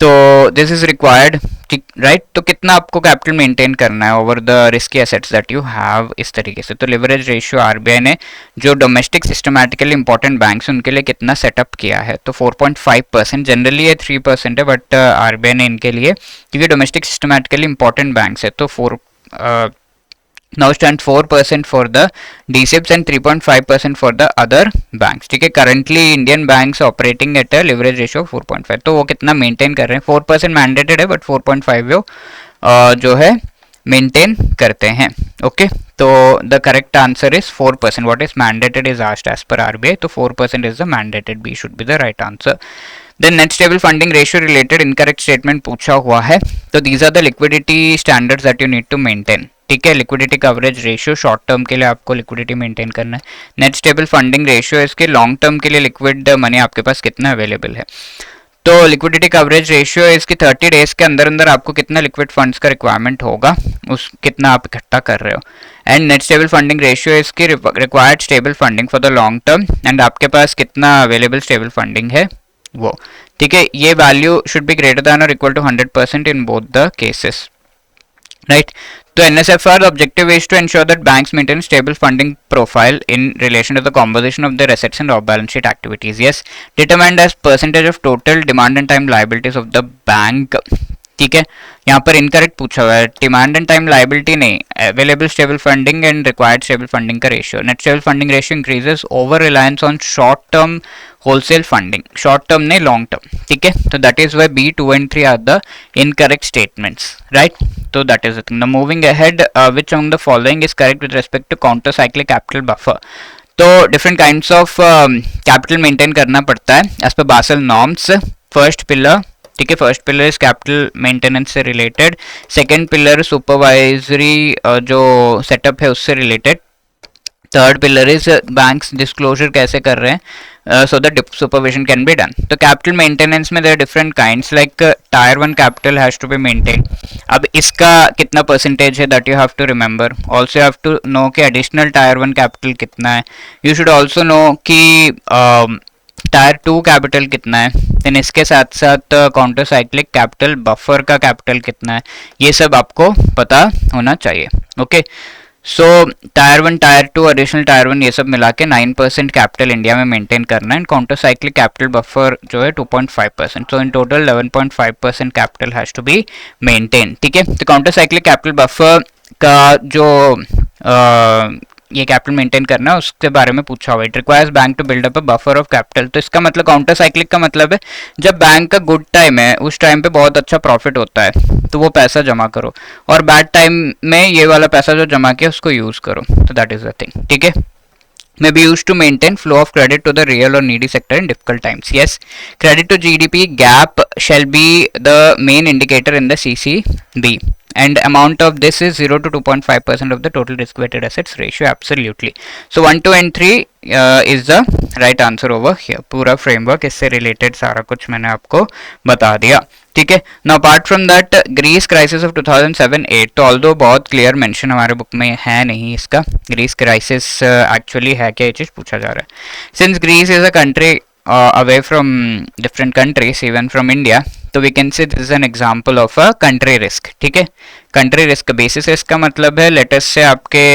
तो दिस इज रिक्वायर्ड, ठीक, राइट। तो कितना आपको कैपिटल मेंटेन करना है over the risky assets that you have, इस तरीके से। तो लिवरेज रेशियो आरबीआई ने जो डोमेस्टिक सिस्टमैटिकली इंपॉर्टेंट बैंक्स उनके लिए कितना सेटअप किया है, तो 4.5%, जनरली ये 3% है, बट आरबीआई ने इनके लिए, क्योंकि डोमेस्टिक सिस्टमैटिकली इंपॉर्टेंट बैंक्स है, तो now stand 4% for the DSIBs and 3.5% for the other banks, ठीक है। currently Indian banks operating at a leverage ratio of 4.5, तो वो कितना मेंटेन कर रहे हैं, 4% मैंडेटेड है बट 4.5 वो जो है मेंटेन करते हैं, ओके। तो the correct answer is 4%, what is mandated is asked as per RBI, तो 4% is the mandated, B should be the right answer. Then net stable funding ratio related incorrect statement पूछा हुआ है, तो these are the liquidity standards that you need to maintain, ठीक है। Liquidity coverage ratio, short term के लिए आपको लिक्विडिटी मेंटेन करना है। नेट स्टेबल फंडिंग रेशियो, इसके लॉन्ग टर्म के लिए लिक्विड मनी आपके पास कितना अवेलेबल है। तो लिक्विडिटी कवरेज रेशियो इसकी 30 डेज के अंदर अंदर आपको कितना लिक्विड फंड्स का रिक्वायरमेंट होगा, उस कितना आप इकट्ठा कर रहे हो। And net stable funding ratio इसकी required stable funding for the long term, and आपके पास कितना अवेलेबल स्टेबल फंडिंग है वो, ठीक है। ये value should be greater than और equal to 100% in both the cases, right. तो NSFR objective is to ensure that banks maintain stable funding profile in relation to the composition of their assets and off-balance sheet activities. Yes, determined as percentage of total demand and time liabilities of the bank. ठीक है, यहाँ पर इनकरेक्ट पूछा हुआ है, डिमांड एंड टाइम लाइबिलिटी नहीं, available stable funding and required stable funding का ratio. Net stable funding ratio increases over reliance on short term wholesale funding, short term नहीं लॉन्ग टर्म, ठीक है। तो that is why B, 2 and 3 are the incorrect statements, right. तो that is the thing. Now moving ahead, which among the following is correct with respect to counter cyclical capital buffer. तो different kinds of capital maintain करना पड़ता है as per basal norms. First pillar, ठीक है, first pillar is capital maintenance से रिलेटेड। सेकंड पिलर सुपरवाइजरी जो सेटअप है उससे related. Third pillar is banks disclosure कैसे कर रहे हैं so that supervision can be done. तो कैपिटल मेंटेनेंस में there are different kinds, like tier 1 capital has to be maintain. अब इसका कितना परसेंटेज है that you have to remember. Also have to know कि एडिशनल टायर 1 कैपिटल कितना है। यू शुड ऑल्सो नो कि टायर 2 कैपिटल कितना है। देन इसके साथ साथ काउंटर साइक्लिक कैपिटल बफर का कैपिटल कितना है, ये सब आपको पता होना चाहिए, ओके। सो टायर 1, टायर 2, एडिशनल टायर 1 ये सब मिला के 9% कैपिटल इंडिया में मेंटेन करना है। And counter cyclical capital buffer जो है 2.5%। So in total 11.5% capital has to be maintain, ठीक है। तो काउंटर साइक्लिक कैपिटल बफर का जो ये कैपिटल मेंटेन करना है उसके बारे में पूछा हुआ है। It requires bank to build up a buffer of capital. तो इसका मतलब काउंटर साइक्लिक का मतलब है जब बैंक का गुड टाइम है उस टाइम पे बहुत अच्छा प्रॉफिट होता है तो वो पैसा जमा करो, और बैड टाइम में ये वाला पैसा जो जमा किया उसको यूज करो। तो दैट इज द थिंग, ठीक है। may be used to maintain flow of credit to the real or needy sector in difficult times. Yes, credit to GDP gap shall be the main indicator in the CCB, and amount of this is 0 to 2.5% of the total risk weighted assets ratio. Absolutely. So 1, 2 and 3 is the right answer over here. पूरा framework इससे related सारा कुछ मैंने आपको बता दिया, ठीक है। Now apart from that Greece crisis of 2007-8, तो ऑल्दो बहुत क्लियर मेंशन हमारे बुक में है नहीं इसका, ग्रीस क्राइसिस एक्चुअली है क्या, ये चीज पूछा जा रहा है। Since Greece is a country away from different countries even from India, तो we can say this is an example of a country risk, ठीक है। कंट्री रिस्क बेसिस इसका मतलब है लेटेस्ट से आपके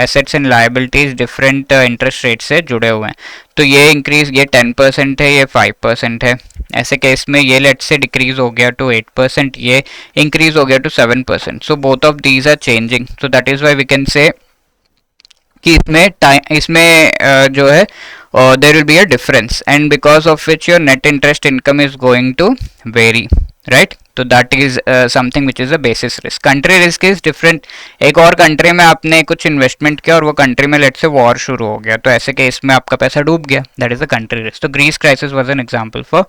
assets and liabilities different interest rate से जुड़े हुए हैं, तो ये इंक्रीज ये 10% है, ये 5% है। ऐसे केस में ये लेट से डिक्रीज हो गया टू 8%, ये इंक्रीज हो गया to 7%। So both of these are changing, so that is why we can say कि इसमें जो है there will be a difference, and because of which your net interest income is going to vary, right? तो that is something which is a basis risk. Country risk is different, एक और कंट्री में आपने कुछ इन्वेस्टमेंट किया और वो कंट्री में लेट से वॉर शुरू हो गया, तो ऐसे केस में आपका पैसा डूब गया, that is a country risk. तो Greece crisis was an example for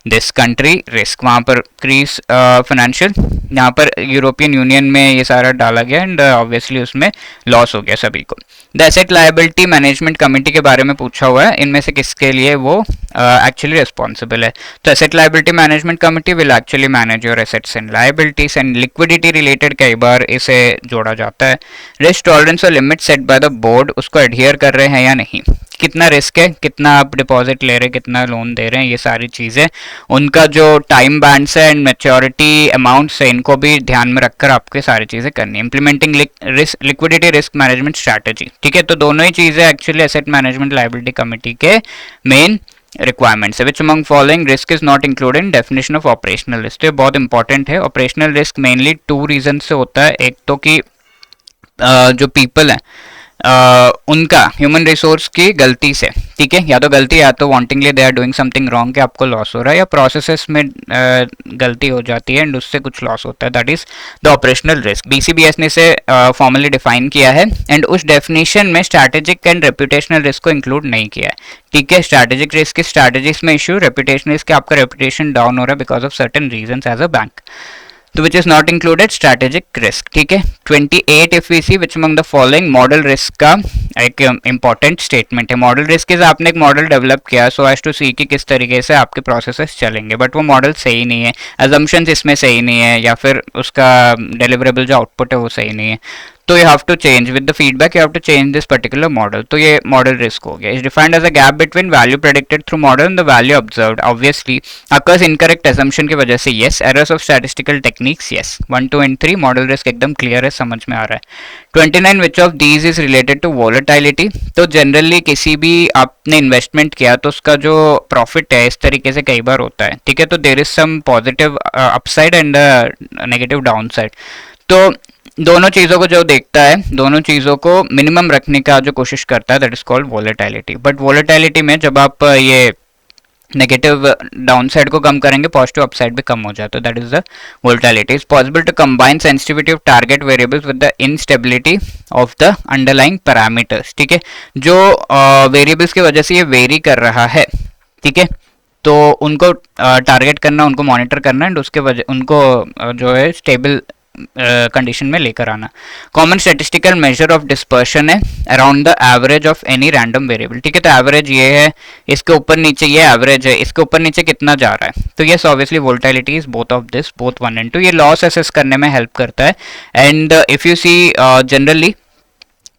this country risk. वहाँ पर ग्रीस फाइनेंशियल, यहाँ पर यूरोपियन यूनियन में ये सारा डाला गया एंड ऑब्वियसली उसमें लॉस हो गया सभी को। The asset liability management committee के बारे में पूछा हुआ है, इनमें से किसके लिए वो एक्चुअली रिस्पॉन्सिबल है। तो asset liability management committee will actually manage your assets and liabilities and liquidity related कई बार इसे जोड़ा जाता है। रिस्क टॉलरेंस और limit set by the board, उसको एडहियर कर रहे हैं या नहीं, कितना रिस्क है, कितना आप डिपॉजिट ले रहे हैं, कितना लोन दे रहे हैं, ये सारी चीज़ें, उनका जो टाइम बैंड्स है एंड मैच्योरिटी अमाउंट्स है, इनको भी ध्यान में रखकर आपको सारी चीज़ें करनी है। Implementing liquidity risk management strategy, ठीक है। तो दोनों ही चीज़ें actually asset management liability committee के मेन रिक्वायरमेंट्स है। Which among following risk is not included in definition of operational risk, तो ये बहुत इंपॉर्टेंट है। ऑपरेशनल रिस्क मेनली 2 रीजन से होता है, एक तो कि जो पीपल हैं उनका ह्यूमन रिसोर्स की गलती से, ठीक है, या तो गलती या तो wantingly they are doing something wrong कि आपको लॉस हो रहा है, या प्रोसेसेस में गलती हो जाती है एंड उससे कुछ लॉस होता है, that is the operational risk. BCBS ने इसे फॉर्मली डिफाइन किया है एंड उस डेफिनेशन में स्ट्रैटेजिक एंड रेपुटेशनल रिस्क को इंक्लूड नहीं किया है, ठीक है। स्ट्रैटेजिक रिस्क की स्ट्रैटेजीज में इशू, रेपुटेशन रिस्क आपका रेपुटेशन डाउन हो रहा है because of certain reasons as a bank, तो which is not included strategic risk, ठीक है। 28 if we see which among the following model risk का एक इंपॉर्टेंट स्टेटमेंट है। मॉडल रिस्क इज आपने एक मॉडल डेवलप किया सो एज टू सी कि किस तरीके से आपके प्रोसेसेस चलेंगे, बट वो मॉडल सही नहीं है, अजम्पशंस इसमें सही नहीं है, या फिर उसका डिलीवरेबल जो आउटपुट है वो सही नहीं है, तो you have to change with the feedback, you have to change this particular model, तो ये मॉडल रिस्क हो गया। Is defined as a gap between value predicted through model and the value observed, obviously occurs incorrect assumption की वजह से yes, errors of statistical techniques yes. 1, 2 and 3 model risk एकदम क्लियर है, समझ में आ रहा है। 29 which of these is related to volatility, तो जनरली किसी भी आपने इन्वेस्टमेंट किया तो उसका जो प्रॉफिट है इस तरीके से कई बार होता है, ठीक है, तो there is some positive upside and negative downside, तो दोनों चीज़ों को जो देखता है, दोनों चीज़ों को मिनिमम रखने का जो कोशिश करता है, that is called volatility. But volatility में जब आप ये नेगेटिव डाउन साइड को कम करेंगे पॉजिटिव अपसाइड भी कम हो जाता है, that is the volatility. Is possible to combine sensitivity of target variables with the instability of the underlying parameters, ठीक है, जो वेरिएबल्स की वजह से ये वेरी कर रहा है, ठीक है, तो उनको टारगेट करना, उनको मॉनिटर करना एंड उसके वजह उनको जो है स्टेबल कंडीशन में लेकर आना। Common statistical measure of dispersion है around the average of any random variable, ठीक है, तो एवरेज ये है, इसके ऊपर नीचे ये एवरेज है, इसके ऊपर नीचे कितना जा रहा है, तो yes obviously volatility is both of this, both 1 and 2, ये लॉस असेस करने में हेल्प करता है। And if you see generally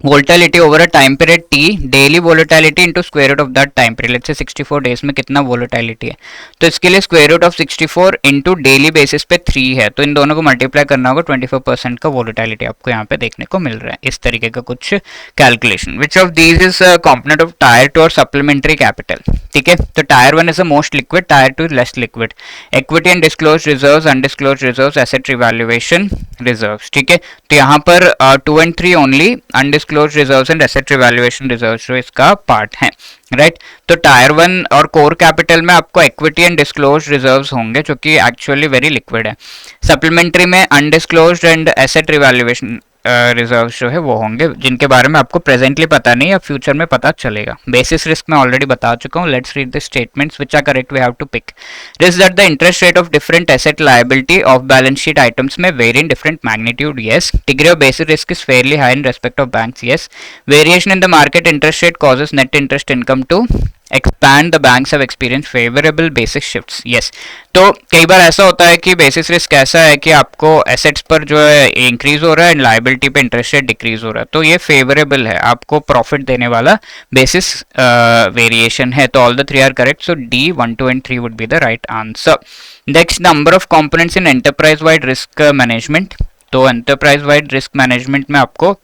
volatility over a time period t, daily volatility into square root of that time period, let's say 64 days में कितना वोलेटिलिटी है, तो इसके लिए square root of 64 into daily basis पे 3 है, तो इन दोनों को मल्टीप्लाई करना होगा, 24% का वोलेटिलिटी आपको यहाँ पे देखने को मिल रहा है, इस तरीके का कुछ calculation. Which of these is component of tyre 2 और सप्लीमेंट्री कैपिटल, ठीक है, तो tyre 1 is the most liquid, tyre 2 is less liquid. Equity and disclose reserves, undisclosed reserves, asset revaluation reserves, ठीक है, तो यहाँ पर 2 and 3 only, undisclosed undisclosed reserves and asset revaluation reserves जो इसका पार्ट है, राइट। तो टायर 1 और कोर कैपिटल में आपको इक्विटी एंड डिस्क्लोज रिजर्व्स होंगे जो कि एक्चुअली वेरी लिक्विड है। सप्लीमेंट्री में undisclosed and asset revaluation reserve जो है वो होंगे जिनके बारे में आपको प्रेजेंटली पता नहीं या फ्यूचर में पता चलेगा। बेसिस रिस्क में ऑलरेडी बता चुका हूँ। Let's read the statements which are correct we have to pick. Risk that the interest rate of different asset liability of balance sheet items में vary in different magnitude, yes. Degree of basis risk is fairly high in respect of banks, yes. Variation in the market interest rate causes net interest income to expand, the banks have experienced favorable basis shifts, yes। तो कई बार ऐसा होता है कि बेसिस रिस्क ऐसा है कि आपको एसेट्स पर जो है इंक्रीज हो रहा है एंड लायबिलिटी पे इंटरेस्ट रेट डिक्रीज हो रहा है, तो ये फेवरेबल है, आपको प्रॉफिट देने वाला बेसिस वेरिएशन है। तो all the three are correct, so D 1, 2 and 3 would be the right answer. Next, number of components in enterprise wide risk management. तो एंटरप्राइज वाइड रिस्क मैनेजमेंट में आपको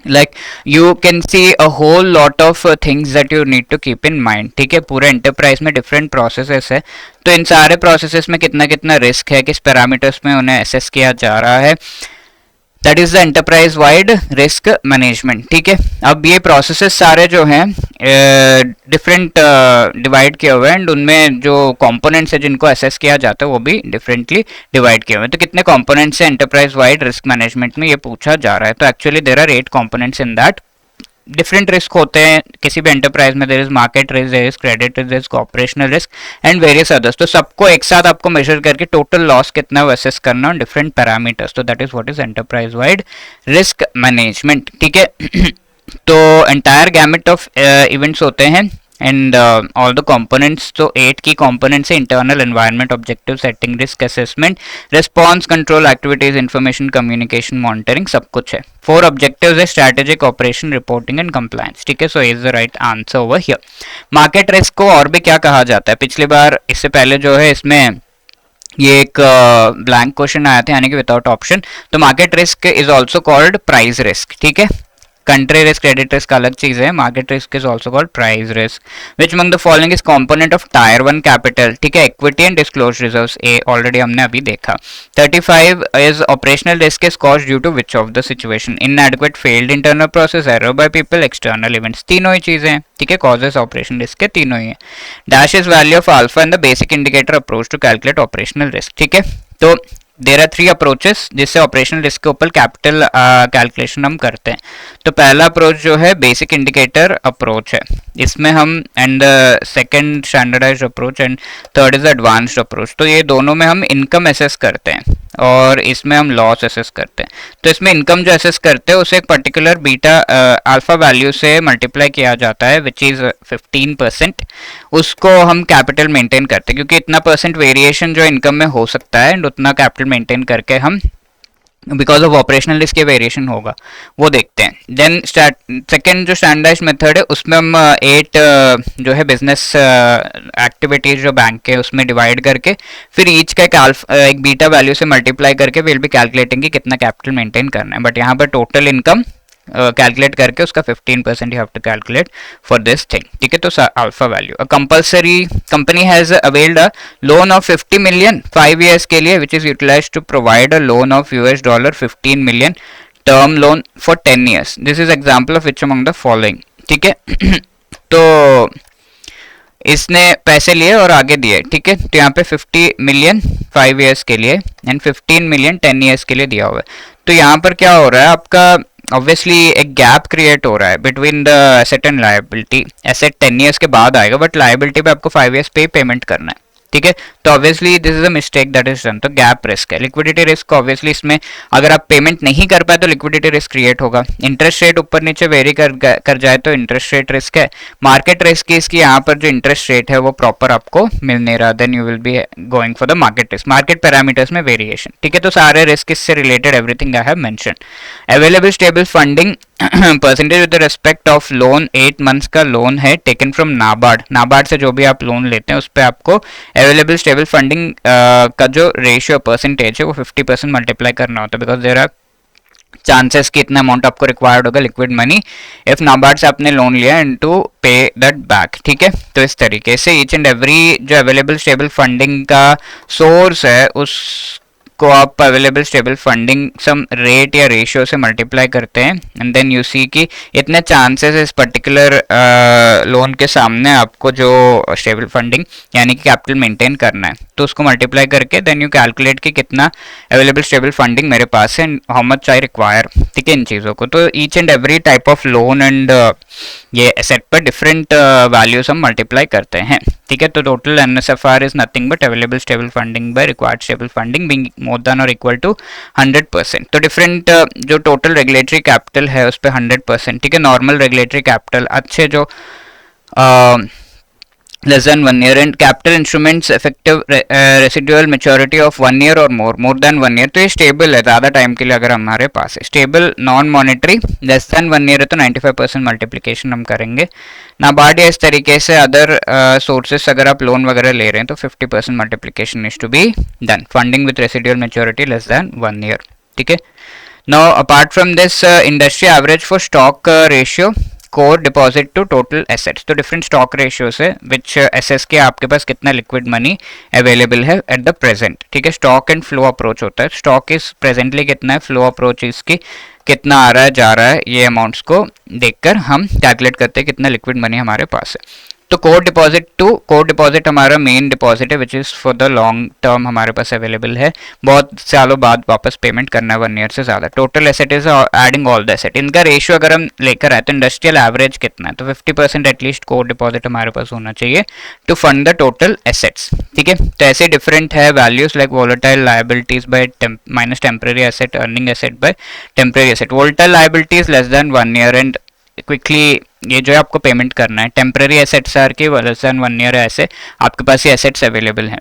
like you can see a whole lot of things that you need to keep in mind, ठीक है। पूरे एंटरप्राइज में डिफरेंट प्रोसेसेस है, तो इन सारे प्रोसेसेस में कितना कितना रिस्क है, किस पैरामीटर्स में उन्हें असेस किया जा रहा है, that is the enterprise wide risk management, ठीक है। अब ये प्रोसेसेस सारे जो हैं डिफरेंट डिवाइड किए हुए हैं एंड उनमें जो कंपोनेंट्स है जिनको असेस किया जाता है वो भी डिफरेंटली डिवाइड किए हुए हैं। तो कितने कंपोनेंट्स हैं एंटरप्राइज वाइड रिस्क मैनेजमेंट में, ये पूछा जा रहा है। तो actually there are 8 components in that. Different risk होते हैं किसी भी एंटरप्राइज में, there is market risk, there is credit risk, there is operational risk and various others. तो सबको एक साथ आपको मेजर करके टोटल लॉस कितना है वो असेस करना ऑन डिफरेंट पैरामीटर्स। तो that is what is enterprise wide risk management, ठीक है। तो एंटायर गैमेट ऑफ इवेंट्स होते हैं एंड ऑल द कंपोनेंट्स। तो 8 की कंपोनेंट्स है, internal environment, objective setting, risk assessment, response, control activities, information communication, monitoring, सब कुछ है। 4 ऑब्जेक्टिव्स है, strategic, operation, reporting and compliance, ठीक है। So is the right answer over here. Market risk को और भी क्या कहा जाता है, पिछली बार इससे पहले जो है इसमें ये एक ब्लैंक क्वेश्चन आया था यानी कि विदाउट ऑप्शन। तो market risk is also called price risk, ठीक है। कंट्री रिस्क, क्रेडिट रिस्क अलग चीज है। Market risk is also called price risk. Which among the following is component of tier 1 capital, ठीक है। Equity and disclose reserves, A already हमने अभी देखा। 35 is operational risk is caused due to which of the situation, inadequate, failed internal process, error by people, external events. तीनों ही चीजें हैं, ठीक है। कॉजेस ऑपरेशन रिस्क के तीनों ही है। Dash is value of alpha in the basic indicator approach to calculate operational risk, ठीक है। तो देयर आर 3 अप्रोचेस जिससे ऑपरेशनल रिस्क के ऊपर कैपिटल कैलकुलेशन हम करते हैं। तो पहला अप्रोच जो है बेसिक इंडिकेटर अप्रोच है, इसमें हम and second standardised approach and third is advanced approach. तो ये दोनों में हम इनकम एसेस करते हैं और इसमें हम लॉस एसेस करते हैं। तो इसमें इनकम जो एसेस करते हैं उसे एक पर्टिकुलर बीटा अल्फा वैल्यू से मल्टीप्लाई किया जाता है विच इज 15%। उसको हम कैपिटल मेंटेन करते हैं क्योंकि इतना परसेंट वेरिएशन जो इनकम में हो सकता है एंड उतना कैपिटल मेंटेन करके हम बिकॉज ऑफ ऑपरेशनल रिस्क के वेरिएशन होगा वो देखते हैं। देन सेकेंड जो स्टैंडर्डाइज मेथड है उसमें हम 8 जो है बिजनेस एक्टिविटीज जो बैंक के उसमें डिवाइड करके फिर ईच का एक बीटा वैल्यू से मल्टीप्लाई करके विल बी कैलकुलेटिंग कि कितना कैपिटल मेंटेन करना है। बट यहाँ पर टोटल इनकम कैलकुलेट करके उसका 15% you have to calculate for this thing, ठीक है। तो alpha value a compulsory company has availed a loan of 50 million 5 years के लिए which is utilised to provide a loan of $15 million term loan for 10 years। This is example of which among the following, ठीक है। तो इसने पैसे लिए और आगे दिए, ठीक है। तो यहाँ पे 50 मिलियन 5 years के लिए एंड 15 मिलियन 10 years के लिए दिया हुआ है। तो यहाँ पर क्या हो रहा है, आपका ऑब्वियसली एक गैप क्रिएट हो रहा है between the asset and liability. Asset 10 years के बाद आएगा बट लायबिलिटी पे आपको 5 years पे पेमेंट करना है, ठीक है। तो obviously this is a mistake that is done. तो गैप रिस्क है। लिक्विडिटी रिस्क ऑब्वियसली इसमें अगर आप पेमेंट नहीं कर पाए तो लिक्विडिटी रिस्क क्रिएट होगा। इंटरेस्ट रेट ऊपर नीचे वेरी कर जाए तो इंटरेस्ट रेट रिस्क है। मार्केट रिस्क की इसकी यहाँ पर जो इंटरेस्ट रेट है वो प्रॉपर आपको मिल नहीं रहा, then you will be going for the market risk. Market parameters में वेरिएशन, ठीक है। तो सारे रिस्क इससे related everything I have mention. Available stable funding percentage with respect of loan 8 months का लोन है टेकन फ्रॉम नाबार्ड। नाबार्ड से जो भी आप लोन लेते हैं उस पर आपको अवेलेबल स्टेबल फंडिंग का जो रेशियो परसेंटेज है वो 50% मल्टीप्लाई करना होता है बिकॉज देयर आर चांसेस कि इतना अमाउंट आपको रिक्वायर्ड होगा लिक्विड मनी इफ नाबार्ड से आपने लोन लिया and to pay that back, ठीक है। तो इस तरीके से ईच एंड एवरी जो अवेलेबल स्टेबल फंडिंग का सोर्स है उस को आप available stable funding some rate या रेशियो से मल्टीप्लाई करते हैं एंड देन यू सी कि इतने चांसेस इस पर्टिकुलर लोन के सामने आपको जो स्टेबल फंडिंग यानी कि कैपिटल मेंटेन करना है, तो उसको मल्टीप्लाई करके देन यू कैलकुलेट कि कितना अवेलेबल स्टेबल फंडिंग मेरे पास है, हाउ मच आई रिक्वायर। ठीक है, इन चीज़ों को तो each and every type of loan and ये एसेट पर डिफरेंट वैल्यूज हम मल्टीप्लाई करते हैं। ठीक है, तो total NSFR is nothing but available stable funding by required stable funding being more than और इक्वल टू 100%। तो डिफरेंट जो टोटल रेगुलेटरी कैपिटल है उस पर 100%। ठीक है, नॉर्मल रेगुलेटरी कैपिटल, अच्छे जो less than 1 year and capital instruments effective residual maturity of 1 year or more than 1 year, तो ये स्टेबल है ज़्यादा टाइम के लिए अगर हमारे पास है। Stable non monetary less than 1 year है तो 95% मल्टीप्लिकेशन हम करेंगे। नाबार्ड या इस तरीके से अदर सोर्सेस अगर आप लोन वगैरह ले रहे हैं तो 50% multiplication is to be done. Funding with residual maturity less than 1 year. ठीक है, now apart from this industry average for stock ratio core deposit to total assets, तो डिफरेंट स्टॉक रेशियोज है विच एसेस के आपके पास कितना लिक्विड मनी अवेलेबल है एट द प्रेजेंट। ठीक है, स्टॉक एंड फ्लो अप्रोच होता है, स्टॉक इज प्रेजेंटली कितना है, फ्लो अप्रोच इसकी कितना आ रहा है जा रहा है, ये अमाउंट्स को देखकर हम कैलकुलेट करते हैं कितना लिक्विड मनी हमारे पास है। तो कोर डिपॉजिट हमारा मेन डिपॉजिट है which is for the long term हमारे पास अवेलेबल है, बहुत सालों बाद वापस पेमेंट करना है 1 ईयर से ज़्यादा। Total asset is adding all the asset, इनका रेशियो अगर हम लेकर आए तो इंडस्ट्रियल एवरेज कितना है, तो 50% एटलीस्ट कोर डिपॉजिट हमारे पास होना चाहिए to fund the total assets. ठीक है, तो ऐसे डिफरेंट है values like volatile liabilities by minus temporary asset, earning asset by temporary asset. Volatile liabilities less than 1 year and quickly ये जो है आपको पेमेंट करना है। टेम्पररी एसेट्स आर के लेस देन 1 ईयर है, ऐसे आपके पास ये एसेट्स अवेलेबल हैं।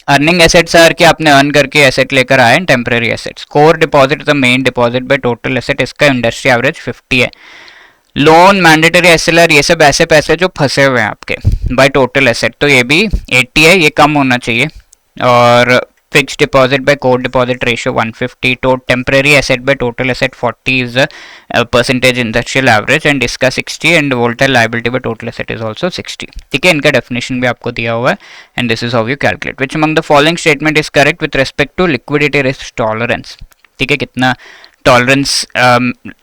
अर्निंग एसेट्स आर के आपने अर्न करके एसेट लेकर आए हैं, temporary assets. Core deposit the main deposit bye total asset, इसका इंडस्ट्री एवरेज 50 है। लोन मैंडेटरी एसएलआर ये सब ऐसे पैसे जो फंसे हुए हैं आपके बाय टोटल एसेट, तो ये भी 80 है, ये कम होना चाहिए। और fixed deposit by core deposit ratio 150, तो temporary asset by total asset 40 is percentage industrial average and इसका 60 and volatile liability by total asset is also 60। ठीक है, इनका डेफिनेशन भी आपको दिया हुआ है and this is how you calculate which among the following statement is correct with respect to liquidity risk tolerance. ठीक है, कितना टॉलरेंस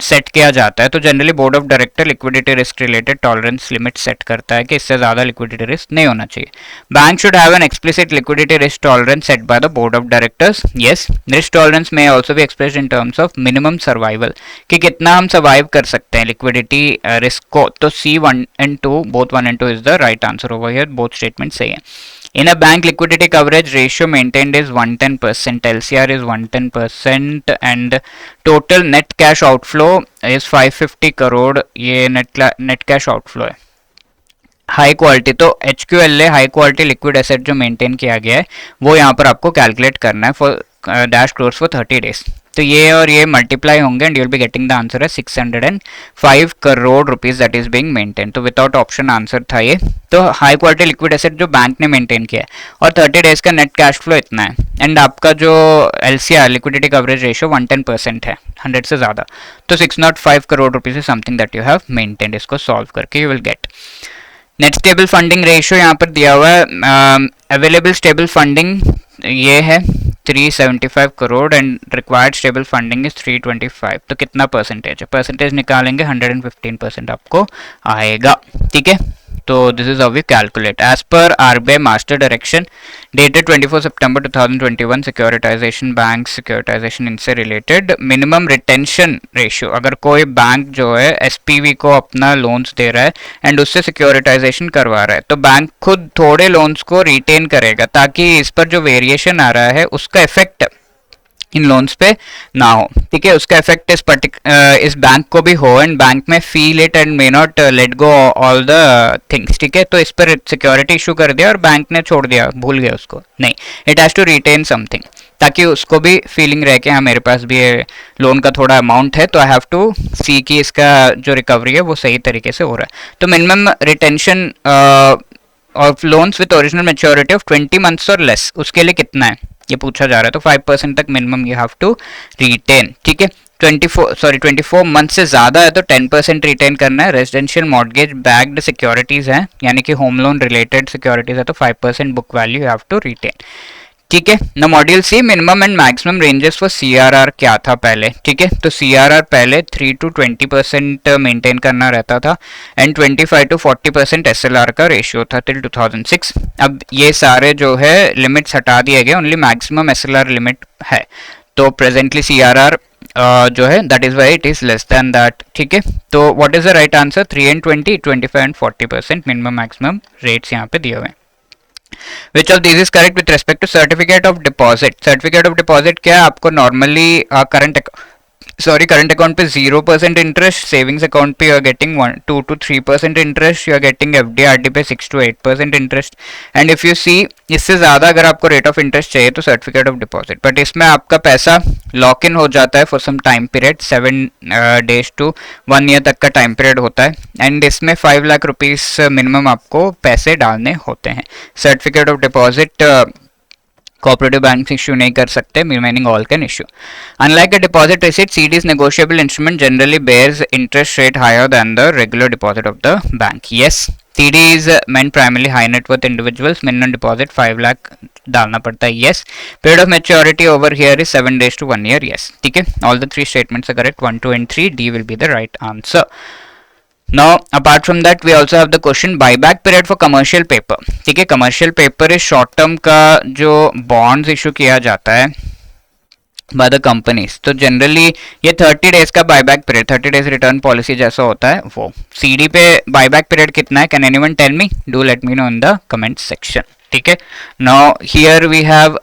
सेट किया जाता है, तो generally board of director liquidity risk related tolerance limit set करता है कि इससे ज़्यादा लिक्विडिटी रिस्क नहीं होना चाहिए। Bank should have an explicit liquidity risk tolerance set by the board of directors. Yes, risk tolerance में आल्सो भी expressed in terms of minimum survival, कि कितना हम सर्वाइव कर सकते हैं लिक्विडिटी रिस्क को। तो C1 and 2 both 1 and 2 is the right answer over here, both statement सही है। In a bank, liquidity coverage ratio maintained is 110%, LCR is 110% and total net cash outflow is 550 crore, ये net cash outflow है। हाई क्वालिटी, तो HQLA high quality liquid asset जो मेंटेन किया गया है वो यहाँ पर आपको कैलकुलेट करना है for dash close for 30 days. तो ये और ये मल्टीप्लाई होंगे and you will be getting the answer है 605 crore rupees that is being maintain. तो विदाउट ऑप्शन आंसर था ये। तो हाई क्वालिटी लिक्विड एसेट जो बैंक ने मेंटेन किया है और 30 डेज का नेट कैश फ्लो इतना है एंड आपका जो LCR लिक्विडिटी कवरेज रेशियो 110% है, 100 से ज़्यादा, तो 605 crore rupees is something that you have maintain. इसको सॉल्व करके you will get net stable funding ratio यहाँ पर दिया हुआ है। अवेलेबल स्टेबल फंडिंग ये है 375 crore and required stable funding is 325, तो कितना परसेंटेज है, परसेंटेज निकालेंगे 115% आपको आएगा। ठीक है, तो this is how we calculate as per RBI master direction dated 24 सितंबर 2021 सिक्योरिटाइजेशन बैंक सिक्योरिटाइजेशन इनसे रिलेटेड मिनिमम रिटेंशन रेशियो। अगर कोई बैंक जो है SPV को अपना लोन्स दे रहा है एंड उससे सिक्योरिटाइजेशन करवा रहा है, तो बैंक खुद थोड़े लोन्स को रिटेन करेगा ताकि इस पर जो वेरिएशन आ रहा है उसका इफेक्ट इन लोन्स पे ना हो। ठीक है, उसका इफेक्ट इस बैंक को भी हो एंड बैंक में feel it and may not let go all the things. ठीक है, तो इस पर सिक्योरिटी इशू कर दिया और बैंक ने छोड़ दिया, भूल गया उसको, नहीं, it has to retain something ताकि उसको भी फीलिंग रहे कि हाँ मेरे पास भी ये लोन का थोड़ा अमाउंट है, तो आई हैव टू सी कि इसका जो रिकवरी है वो सही तरीके से हो रहा है। तो minimum retention of loans with original maturity of 20 months और लेस, उसके लिए कितना है ये पूछा जा रहा है, तो 5% तक minimum you have to retain. ठीक है, 24 मंथ से ज़्यादा है तो 10% रिटेन करना है। रेजिडेंशियल मॉर्गेज बैक्ड सिक्योरिटीज़ हैं यानी कि होम लोन रिलेटेड सिक्योरिटीज़ है तो 5% book value you have to retain. ठीक है ना। Module C minimum and maximum ranges for CRR क्या था पहले, ठीक है। तो सीआरआर पहले 3 to 20% मेंटेन करना रहता था एंड 25 to 40% एसएलआर का रेशियो था टिल 2006। अब ये सारे जो है लिमिट्स हटा दिए गए, ओनली मैक्सिमम एसएलआर लिमिट है। तो प्रेजेंटली सीआरआर जो है that is why it is less than that, ठीक है। तो what is the right answer? 3 and 20, 25 and 40% minimum maximum rates यहाँ पे दिए हुए हैं। Which of these is correct with respect to certificate of deposit? Certificate of deposit क्या है? आपको normally करंट अकाउंट पे 0% इंटरेस्ट, सेविंग्स अकाउंट पे you are getting 2 to 3% interest, you are getting FD RD पे 6 to 8% interest. And if you see इससे ज्यादा अगर आपको रेट ऑफ इंटरेस्ट चाहिए तो सर्टिफिकेट ऑफ डिपॉजिट, बट इसमें आपका पैसा लॉक इन हो जाता है for some time period, 7 days to 1 year तक का टाइम पीरियड होता है। एंड इसमें 5 लाख रुपीज मिनिमम आपको पैसे डालने होते हैं। Certificate of deposit cooperative bank issue नहीं कर सकते, remaining all can issue. Unlike a deposit receipt, CD is negotiable instrument, generally bears interest rate higher than the regular deposit of the bank. Yes, CD is meant primarily high net worth individuals, minimum deposit 5 lakh डालना पड़ता है। Yes, period of maturity over here is 7 days to 1 year। Yes, ठीक है, all the 3 statements are correct, 1, 2 and 3, D will be the right answer. Now, apart from that, we also have the question buyback period for commercial paper। ठीक है, commercial paper is short term का जो bonds issue किया जाता है by the companies, तो जनरली ये 30 days का buyback period, 30 days return policy जैसा होता है वो। सीडी पे बायबैक पीरियड कितना है? Can anyone tell me? Do let me know in the comment section, ठीक है। Now here we have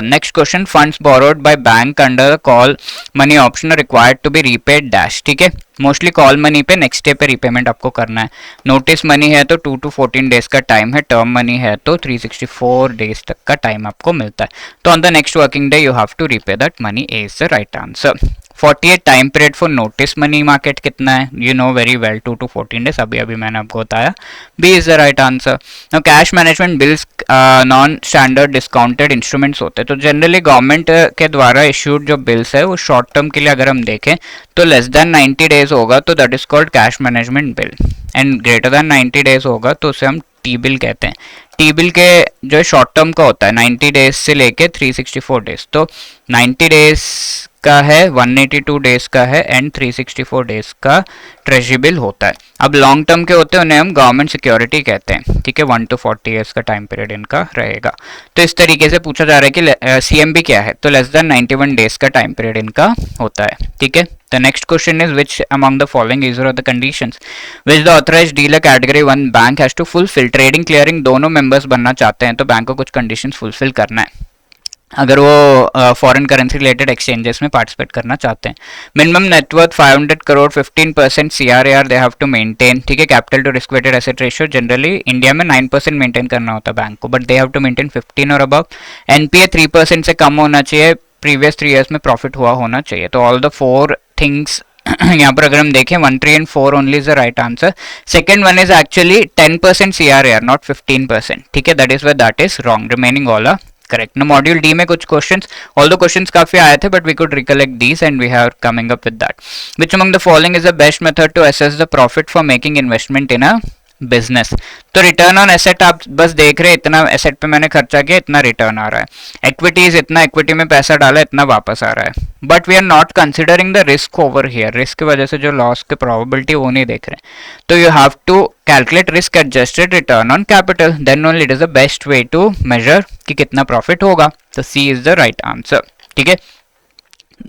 next question, funds borrowed by bank under call money option required to be repaid dash. ठीक है, मोस्टली कॉल मनी पे नेक्स्ट डे पे रीपेमेंट आपको करना है। नोटिस मनी है तो 2 to 14 days का टाइम है, टर्म मनी है तो 364 days तक का टाइम आपको मिलता है। तो on the next working day you have to repay that money is the right answer. 48 time period for notice money market कितना है? You know very well, 2 to 14 days, अभी मैंने आपको बताया, B is the right answer. Now cash management bills non standard discounted instruments होते हैं, तो जनरली गवर्नमेंट के द्वारा इश्यूड जो बिल्स है वो शॉर्ट टर्म के लिए अगर हम देखें तो लेस देन 90 days होगा तो that is called cash management bill, and greater than 90 days होगा तो उसे हम टी बिल कहते हैं। टी बिल के जो शॉर्ट टर्म का होता है 90 days से लेके 364 days, तो 90 days का है, 182 days का है एंड 364 days का ट्रेजरी बिल होता है। अब लॉन्ग टर्म के होते हैं उन्हें हम गवर्नमेंट सिक्योरिटी कहते हैं। ठीक है, 1 to 40 years का टाइम पीरियड इनका रहेगा। तो इस तरीके से पूछा जा रहा है कि सीएमबी क्या है, तो लेस देन 91 days का टाइम पीरियड इनका होता है। ठीक है, the next question is which among the following is the conditions which the authorized dealer category 1 bank has to fulfill। Trading clearing दोनों मेंबर्स बनना चाहते हैं तो बैंक को कुछ कंडीशंस फुलफिल करना है अगर वो फॉरेन करेंसी रिलेटेड एक्सचेंजेस में पार्टिसिपेट करना चाहते हैं। Minimum net worth 500 crore, 15% CRAR they have to maintain. ठीक है, capital to risk weighted asset ratio generally India में 9% मेंटेन करना होता है बैंक को, but they have to maintain 15 और अबव। एनपीए 3% से कम होना चाहिए, प्रीवियस 3 years में प्रॉफिट हुआ होना चाहिए। तो ऑल द 4 थिंग्स यहाँ पर अगर हम देखें 1, 3 and 4 only is the right answer. Second one is actually 10% CRAR, not 15%। ठीक है, that is where that is wrong, remaining all are correct. ना मॉड्यूल डी में कुछ क्वेश्चंस, ऑल द क्वेश्चंस काफी आए थे but we could recollect these and we have coming up with that. Which among the following is the best method to assess the profit for making investment in a business. तो रिटर्न ऑन एसेट आप बस देख रहे हैं, इतना एसेट पे मैंने खर्चा किया, इतना रिटर्न आ रहा है। इक्विटीज, इतना इक्विटी में पैसा डाला, इतना वापस आ रहा है, but we are not considering the risk over here. Risk की वजह से जो लॉस की प्रोबेबिलिटी वो नहीं देख रहे, तो you have to calculate risk adjusted return on capital, then only it is the best way to measure कि कितना प्रॉफिट होगा। तो C is the right answer. ठीक है,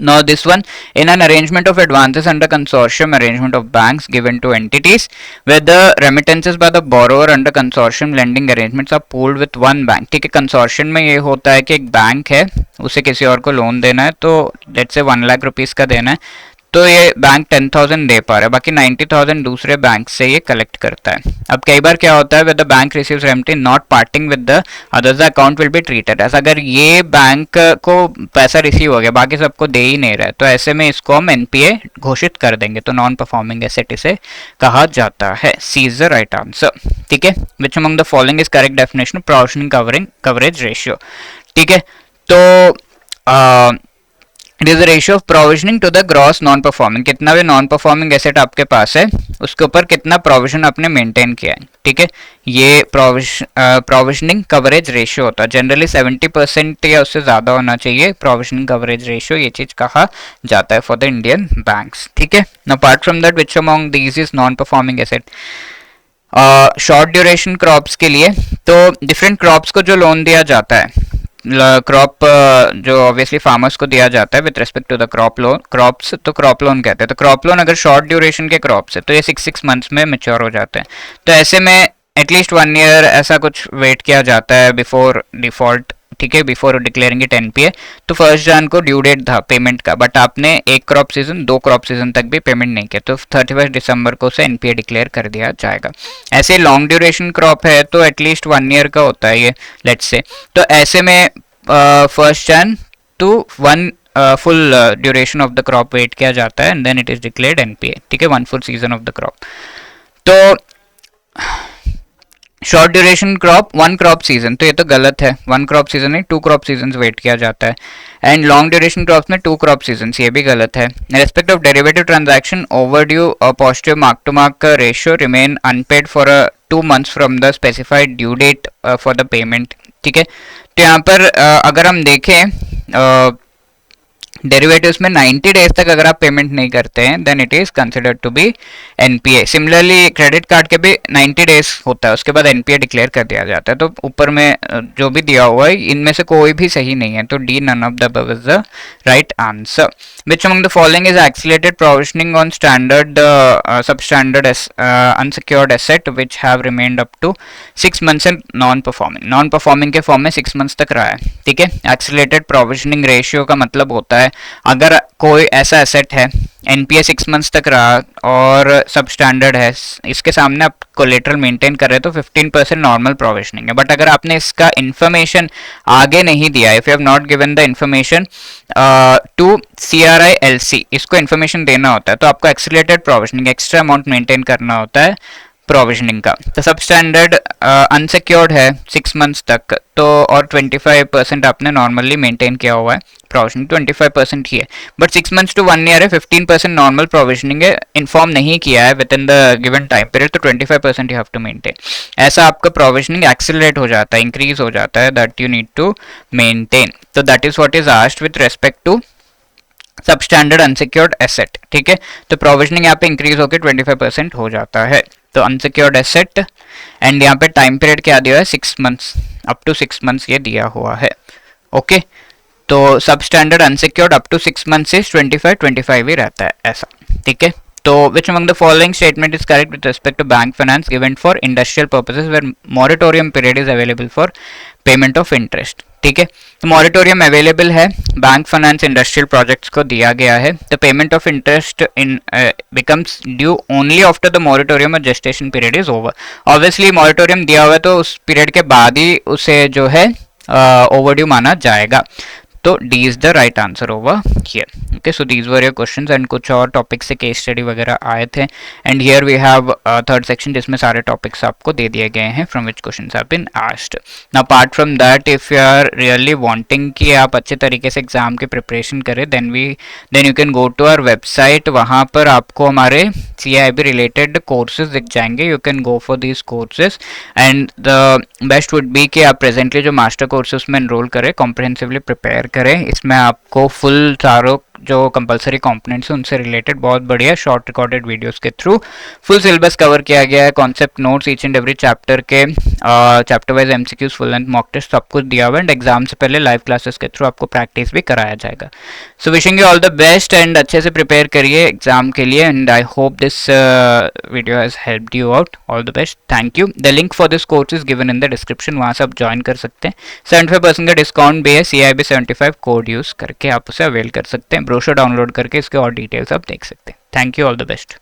now this one, in an arrangement of advances under consortium arrangement of banks given to entities where the remittances by the borrower under consortium lending arrangements are pooled with one bank। ठीक है, कंसोर्शियम में ये होता है कि एक बैंक है, उसे किसी और को लोन देना है, तो लेट्स से 1 लाख रुपीस का देना है, तो ये बैंक 10,000 दे पा रहा है, बाकी 90,000 दूसरे बैंक से ये कलेक्ट करता है। अब कई बार क्या होता है, with the bank receives remittance not parting with the others, the account will be treated as. अगर ये बैंक को पैसा रिसीव हो गया, बाकी सबको दे ही नहीं रहा है, तो ऐसे में इसको हम एनपीए घोषित कर देंगे, तो नॉन परफॉर्मिंग एसेट इसे कहा जाता है। C is the right answer. ठीक है, which among the following is correct definition of provisioning coverage ratio. ठीक है, तो it is the ratio of provisioning to the gross non performing, कितना भी नॉन परफॉर्मिंग एसेट आपके पास है उसके ऊपर कितना प्रोविजन आपने मेंटेन किया है, ठीक है। ये प्रोविजनिंग कवरेज रेशियो होता है, जनरली 70% या उससे ज्यादा होना चाहिए प्रोविजनिंग कवरेज रेशियो, ये चीज कहा जाता है फॉर द इंडियन बैंक्स, ठीक है। Apart from that which among these is non performing asset? Short duration crops के लिए तो डिफरेंट क्रॉप्स को जो लोन दिया जाता है, क्रॉप जो ऑब्वियसली फार्मर्स को दिया जाता है with respect to the crop loan, crops तो क्रॉप लोन कहते हैं। तो क्रॉप लोन अगर शॉर्ट ड्यूरेशन के क्रॉप्स है तो ये 6 मंथ्स में मैच्योर हो जाते हैं। तो ऐसे में एटलीस्ट 1 ईयर ऐसा कुछ वेट किया जाता है बिफोर डिफॉल्ट, ठीक है, बिफोर डिक्लेयरिंग इट एनपीए। तो 1 जन को ड्यू डेट था पेमेंट का, बट आपने 1 क्रॉप सीजन 2 क्रॉप सीजन तक भी पेमेंट नहीं किया तो 31 दिसंबर को से एनपीए डिक्लेयर कर दिया जाएगा। ऐसे लॉन्ग ड्यूरेशन क्रॉप है तो एटलीस्ट 1 ईयर का होता है ये, लेट्स से। तो ऐसे में 1 जन to 1 full duration of the crop wait किया जाता है and then it is declared NPA, ठीक है, 1 full season of the crop. तो short duration crop 1 crop season, तो ये तो गलत है, 1 क्रॉप सीजन नहीं 2 क्रॉप सीजन वेट किया जाता है। एंड लॉन्ग ड्यूरेशन क्रॉप्स में 2 क्रॉप सीजन, ये भी गलत है। Respect of derivative transaction overdue positive mark to mark ratio remain unpaid for 2 months from the specified due date for the payment, ठीक है। तो यहाँ पर अगर हम देखें डेरिवेटिव्स में 90 डेज तक अगर आप पेमेंट नहीं करते हैं then it is considered to be NPA. Similarly credit card के भी 90 डेज होता है, उसके बाद एनपीए डिक्लेयर कर दिया जाता है। तो ऊपर में जो भी दिया हुआ है इनमें से कोई भी सही नहीं है, तो D none of the above is the right answer. Which among the following is accelerated provisioning on standard substandard unsecured asset which have remained up to 6 months and non-performing? Non-performing के फॉर्म में 6 months तक रहा है, ठीक है। एक्सीलरेटेड प्रोविजनिंग रेशियो का मतलब होता है अगर कोई ऐसा एसेट है एनपीए 6 मंथ्स तक रहा और सब स्टैंडर्ड है, इसके सामने आप कोलेटरल मेंटेन कर रहे हैं तो 15% नॉर्मल प्रोविजनिंग है। बट अगर आपने इसका इंफॉर्मेशन आगे नहीं दिया, if you have not given the information to CRI LC, इसको इंफॉर्मेशन देना होता है तो आपको accelerated provisioning extra amount maintain करना होता है प्रोविजनिंग का। तो सब स्टैंडर्ड अनसिक्योर्ड है 6 मंथ्स तक तो, और 25% आपने नॉर्मली मेंटेन किया हुआ है प्रोविजनिंग, 25% ही है। बट 6 मंथ्स टू 1 ईयर है, 15% नॉर्मल प्रोविजनिंग है, इन्फॉर्म नहीं किया है with in the given time period, तो 25% यू हैव टू मेंटेन। ऐसा आपका प्रोविजनिंग एक्सेलरेट हो जाता है, इंक्रीज हो जाता है, that you need to maintain. तो that is what is asked with respect to sub standard unsecured asset, ठीक है। तो प्रोविजनिंग यहाँ पे इंक्रीज होकर 25% हो जाता है। तो अनसिक्योर्ड एसेट एंड यहाँ पे टाइम पीरियड क्या दिया है 6 मंथ्स, अप टू 6 मंथ्स ये दिया हुआ है, ओके। तो सब standard unsecured up to 6 months से 25 ही रहता है ऐसा, ठीक है। तो which among the following statement is correct with respect to bank finance given for industrial purposes where moratorium period is available for payment of interest, ठीक है। तो मॉरिटोरियम अवेलेबल है बैंक फाइनेंस इंडस्ट्रियल प्रोजेक्ट्स को दिया गया है। The payment of interest in becomes due only after the moratorium और gestation period is over. Obviously moratorium दिया हुआ है तो उस पीरियड के बाद ही उसे जो है ओवरड्यू माना जाएगा। तो D is the right answer over here, okay. So these were your questions and कुछ और टॉपिक से केस स्टडी वगैरह आए थे and here we have third section जिसमें सारे टॉपिक्स आपको दे दिए गए हैं from which questions have been asked. Now apart from that if you are really wanting कि आप अच्छे तरीके से एग्जाम की प्रिपरेशन करें then you can go to our website, वहाँ पर आपको हमारे CIB रिलेटेड कोर्सेज दिख जाएंगे। You can go for these courses and the best would be कि आप प्रेजेंटली जो मास्टर कोर्सेज में एनरोल करें, कॉम्प्रिहेंसिवली प्रिपेयर करें। इसमें आपको फुल सारों जो कंपलसरी कंपोनेंट्स हैं उनसे रिलेटेड बहुत बढ़िया शॉर्ट रिकॉर्डेड वीडियोस के थ्रू फुल सिलेबस कवर किया गया है, concept notes each and every chapter के, chapter wise MCQs, full length mock test सब कुछ दिया हुआ है एंड एग्जाम से पहले लाइव क्लासेस के थ्रू आपको प्रैक्टिस भी कराया जाएगा। So wishing you all the best and अच्छे से प्रिपेयर करिए एग्जाम के लिए and I hope this video has helped you out. All the best, thank you. The link for this course is given in the description, वहाँ से आप ज्वाइन कर सकते हैं। 75% का डिस्काउंट भी है, CIB 75 कोड यूज करके आप उसे अवेल कर सकते हैं। ब्रोशर डाउनलोड करके इसके और डिटेल्स आप देख सकते हैं। Thank you, all the best.